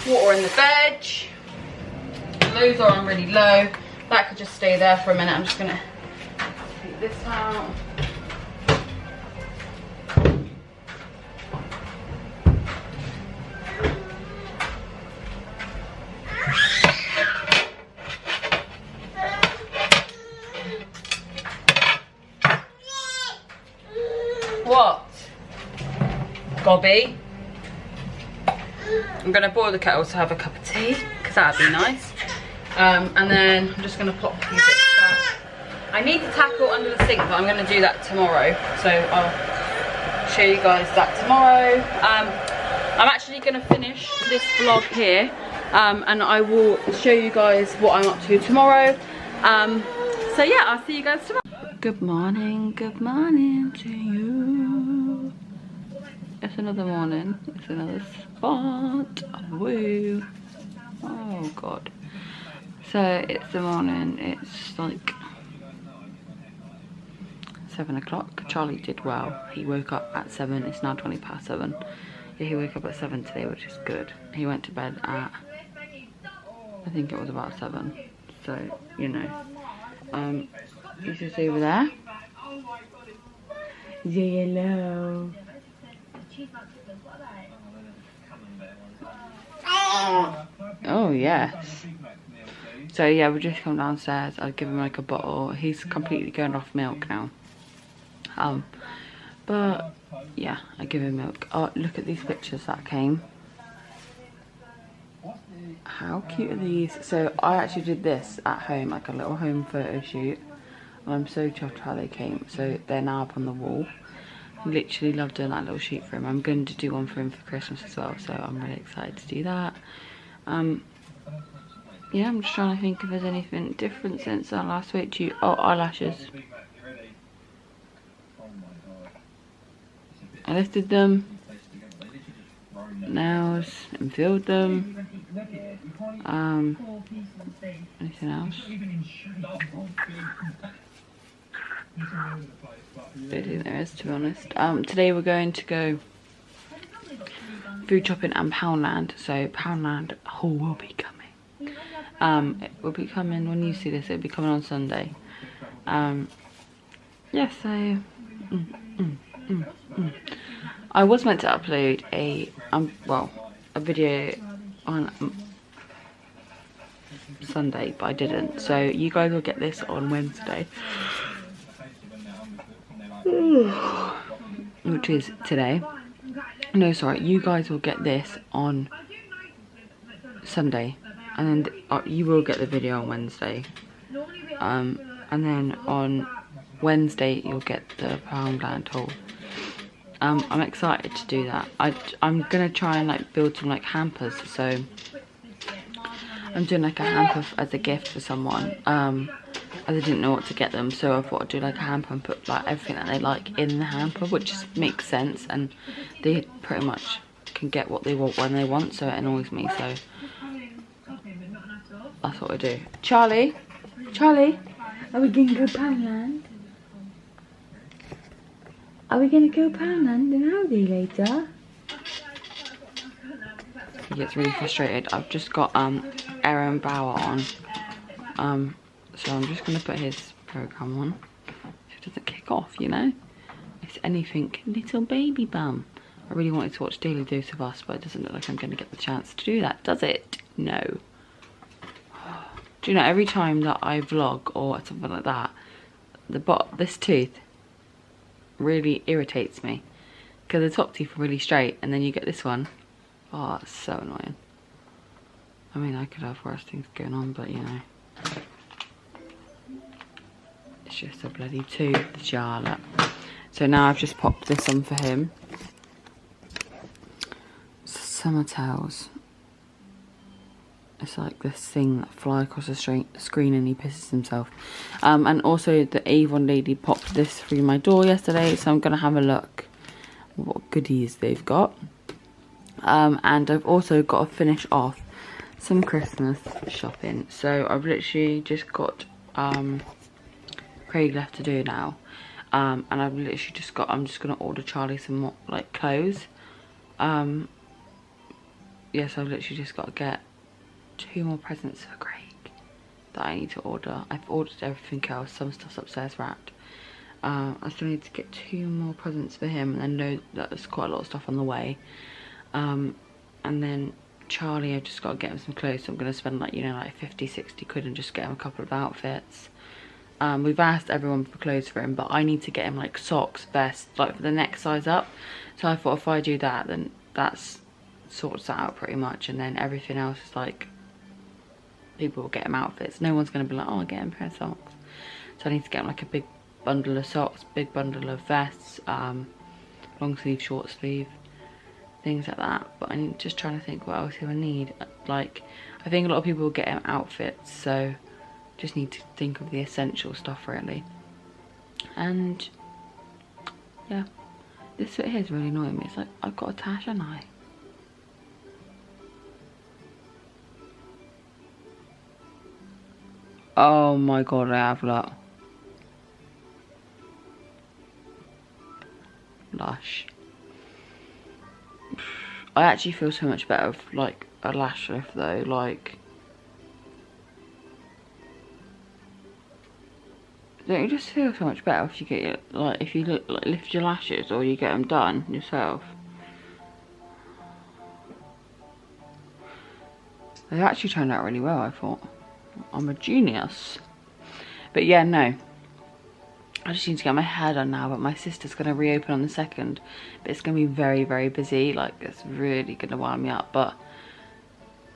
water in the veg. Those are on really low. That could just stay there for a minute. I'm just gonna take this out. What? Gobby. I'm gonna boil the kettle to have a cup of tea, because that'd be nice. And then I'm just gonna pop a few bits back. I need to tackle under the sink, but I'm gonna do that tomorrow. So I'll show you guys that tomorrow. I'm actually gonna finish this vlog here, and I will show you guys what I'm up to tomorrow. So yeah, I'll see you guys tomorrow. Good morning to you. It's another morning, it's another spot. Woo. Oh god. So it's the morning, it's like 7 o'clock. Charlie did well. He woke up at 7, it's now 20 past 7. Yeah, he woke up at 7 today, which is good. He went to bed at, I think it was about 7. So, you know. You should see over there. Yellow. Oh yes. So yeah, we just come downstairs. I'll give him like a bottle. He's completely going off milk now. But yeah, I give him milk. Oh, look at these pictures that came. How cute are these? So I actually did this at home, like a little home photo shoot. And I'm so chuffed how they came. So they're now up on the wall. Literally love doing that little shoot for him. I'm going to do one for him for Christmas as well, so I'm really excited to do that. Yeah, I'm just trying to think if there's anything different since I last spoke to you. Oh, eyelashes. I lifted them, nails, and filled them. Anything else? I don't think there is, to be honest. Today we're going to go food shopping and Poundland. So Poundland haul will be coming. It will be coming when you see this. It'll be coming on Sunday. Yeah. So I was meant to upload a video on Sunday, but I didn't. So you guys will get this on Wednesday. Which is today. No, sorry, you guys will get this on Sunday, and then you will get the video on Wednesday, and then on Wednesday you'll get the Poundland haul. I'm excited to do that. I'm gonna try and like build some like hampers, so I'm doing like a hamper as a gift for someone, as I didn't know what to get them, so I thought I'd do like a hamper and put like everything that they like in the hamper, which just makes sense, and they pretty much can get what they want when they want, so it annoys me, so that's what I do. Charlie, are we gonna go Poundland? Are we gonna go Poundland and Aldi later? He gets really frustrated. I've just got Aaron Bauer on, so I'm just gonna put his program on. If it doesn't kick off, you know, it's anything little baby bum. I really wanted to watch Daily Dose of Us, but it doesn't look like I'm gonna get the chance to do that, does it? No. Do you know, every time that I vlog or something like that, this tooth really irritates me, because the top teeth are really straight, and then you get this one. Oh, it's so annoying. I mean, I could have worse things going on, but you know, it's just a bloody tooth, Charlotte. So now I've just popped this on for him. Summer towels. It's like this thing that fly across the screen and he pisses himself. And also the Avon lady popped this through my door yesterday, so I'm gonna have a look what goodies they've got. And I've also got to finish off some Christmas shopping. So I've literally just got Craig left to do now. And I've literally just got, I'm just gonna order Charlie some more like clothes. Yes, I've literally just got to get 2 more presents for Craig that I need to order. I've ordered everything else, some stuff's upstairs wrapped. I still need to get 2 more presents for him, and I know that there's quite a lot of stuff on the way. And then Charlie, I've just got to get him some clothes, so I'm going to spend like, you know, like 50-60 quid and just get him a couple of outfits. We've asked everyone for clothes for him, but I need to get him like socks, vests, like for the next size up. So I thought if I do that, then that's sorts that out pretty much, and then everything else is like, people will get him outfits. No one's going to be like, oh, I'll get him a pair of socks. So I need to get him like a big bundle of socks, big bundle of vests, long sleeve, short sleeve, things like that. But I'm just trying to think what else do I need. Like, I think a lot of people will get him outfits, so just need to think of the essential stuff really. And yeah, this bit here is really annoying me. It's like, I've got a tash, haven't I? Oh my god, I have that. Lush. I actually feel so much better with like a lash lift though, like, don't you just feel so much better if you get like, if you lift your lashes or you get them done yourself? They actually turned out really well, I thought. I'm a genius. But yeah, no, I just need to get my hair done now, but my sister's going to reopen on the 2nd, but it's going to be very, very busy. Like, it's really going to wind me up, but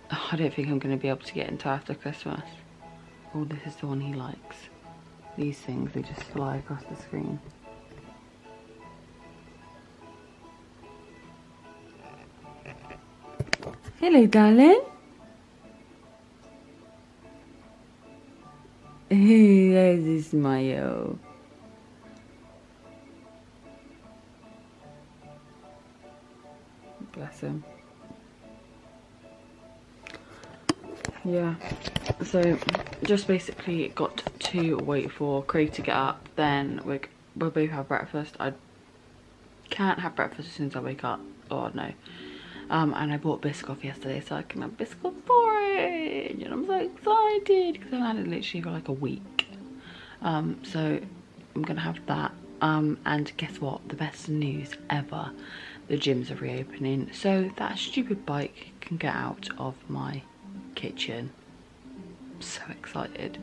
I don't think I'm going to be able to get into after Christmas. Oh, this is the one he likes. These things, they just fly across the screen. Hello, darling. There's a smile. bless him. Yeah, so just basically got to wait for Craig to get up, then we'll both have breakfast. I can't have breakfast as soon as I wake up, oh no. And I bought Biscoff yesterday so I can have Biscoff porridge, and I'm so excited because I haven't had it literally for like a week. So I'm gonna have that. And guess what? The best news ever. The gyms are reopening, so that stupid bike can get out of my kitchen. I'm so excited.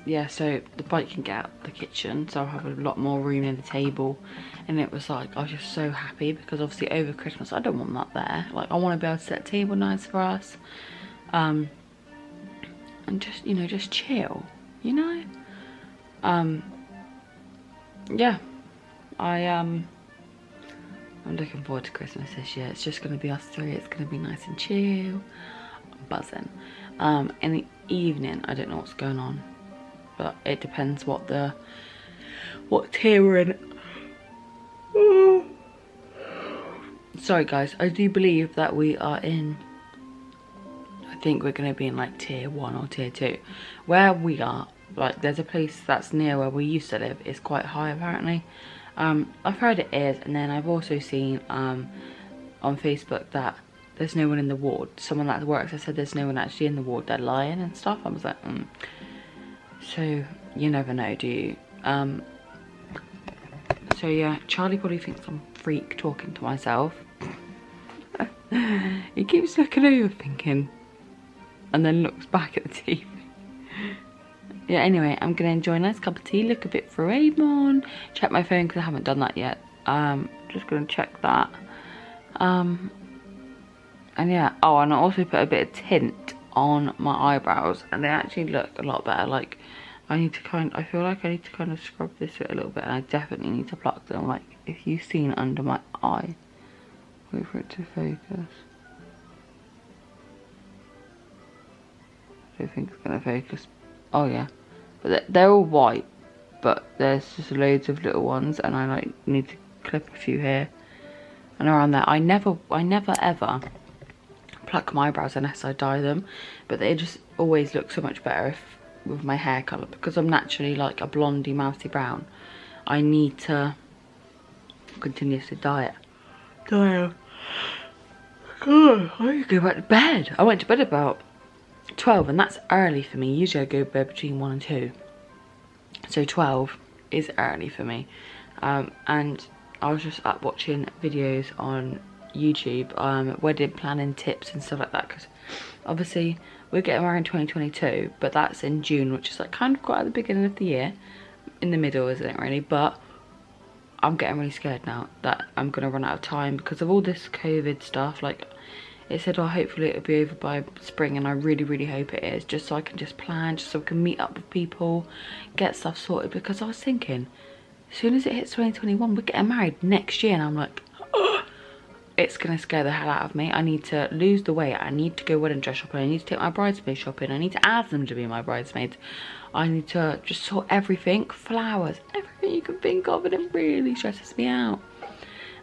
Yeah, so the bike can get out of the kitchen, so I'll have a lot more room in the table. And it was like, I was just so happy because obviously over Christmas I don't want that there. Like, I want to be able to set a table nice for us, and just, you know, just chill, you know. Yeah, I'm looking forward to Christmas this year. It's just going to be us three. It's going to be nice and chill. I'm buzzing. In the evening, I don't know what's going on, but it depends what tier we're in. Sorry guys, I do believe that we are in, I think we're going to be in like tier 1 or tier 2. Where we are, like, there's a place that's near where we used to live. It's quite high apparently. I've heard it is, and then I've also seen on Facebook that there's no one in the ward. Someone that works, I said there's no one actually in the ward, they're lying and stuff. I was like, So you never know, do you? So yeah, Charlie probably thinks I'm a freak talking to myself. He keeps looking over thinking, and then looks back at the TV. Yeah, anyway, I'm gonna enjoy a nice cup of tea, look a bit for Avon, check my phone because I haven't done that yet. Just gonna check that. And yeah, oh, and I also put a bit of tint on my eyebrows, and they actually look a lot better. Like, I feel like I need to kind of scrub this bit a little bit, and I definitely need to pluck them. Like, if you've seen under my eye, wait for it to focus. I don't think it's gonna focus. Oh yeah, but they're all white, but there's just loads of little ones, and I like need to clip a few here and around there. I never ever pluck my eyebrows unless I dye them, but they just always look so much better with my hair colour, because I'm naturally like a blondie mousy brown. I need to continuously dye it. God, I need to go back to bed. I went to bed about 12, and that's early for me. Usually I go to bed between 1 and 2, so 12 is early for me. And I was just up watching videos on YouTube, wedding planning tips and stuff like that, because obviously we're getting married in 2022, but that's in June, which is like kind of quite at the beginning of the year, in the middle, isn't it really? But I'm getting really scared now that I'm gonna run out of time because of all this COVID stuff. Like, it said, oh, hopefully it'll be over by spring, and I really hope it is, just so I can just plan, just so I can meet up with people, get stuff sorted. Because I was thinking, as soon as it hits 2021, we're getting married next year, and I'm like, oh, it's gonna scare the hell out of me. I need to lose the weight, I need to go wedding dress shopping, I need to take my bridesmaid shopping, I need to ask them to be my bridesmaids, I need to just sort everything, flowers, everything you can think of, and it really stresses me out.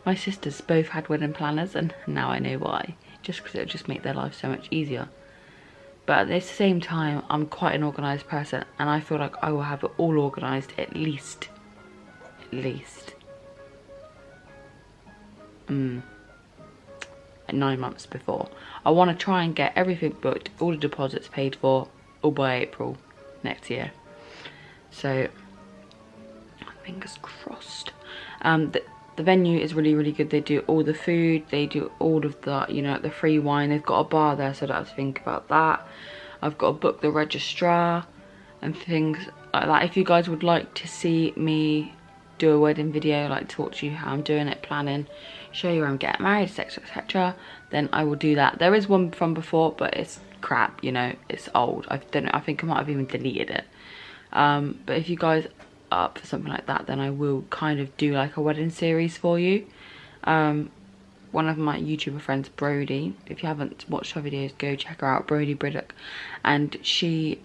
My sisters both had wedding planners, and now I know why. Just because it'll just make their life so much easier. But at the same time, I'm quite an organised person, and I feel like I will have it all organised at least 9 months before. I want to try and get everything booked, all the deposits paid for, all by April next year. So fingers crossed. The venue is really good. They do all the food, they do all of the, you know, the free wine. They've got a bar there, so I don't have to think about that. I've got to book the registrar and things like that. If you guys would like to see me do a wedding video, like talk to you how I'm doing it, planning, show you where I'm getting married, etc, then I will do that. There is one from before, but it's crap, you know, it's old. I don't know, I think I might have even deleted it. But if you guys up for something like that, then I will kind of do like a wedding series for you. One of my YouTuber friends, Brody, if you haven't watched her videos, go check her out, Brody Briddock, and she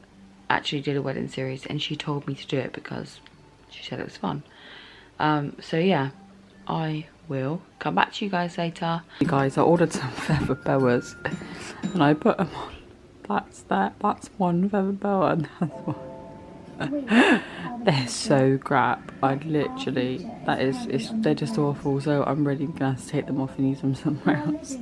actually did a wedding series, and she told me to do it because she said it was fun. So yeah, I will come back to you guys later. You guys, I ordered some feather boas and I put them on. That's one feather boa and that's one. They're so crap. I literally, they're just awful. So I'm really gonna have to take them off and use them somewhere else.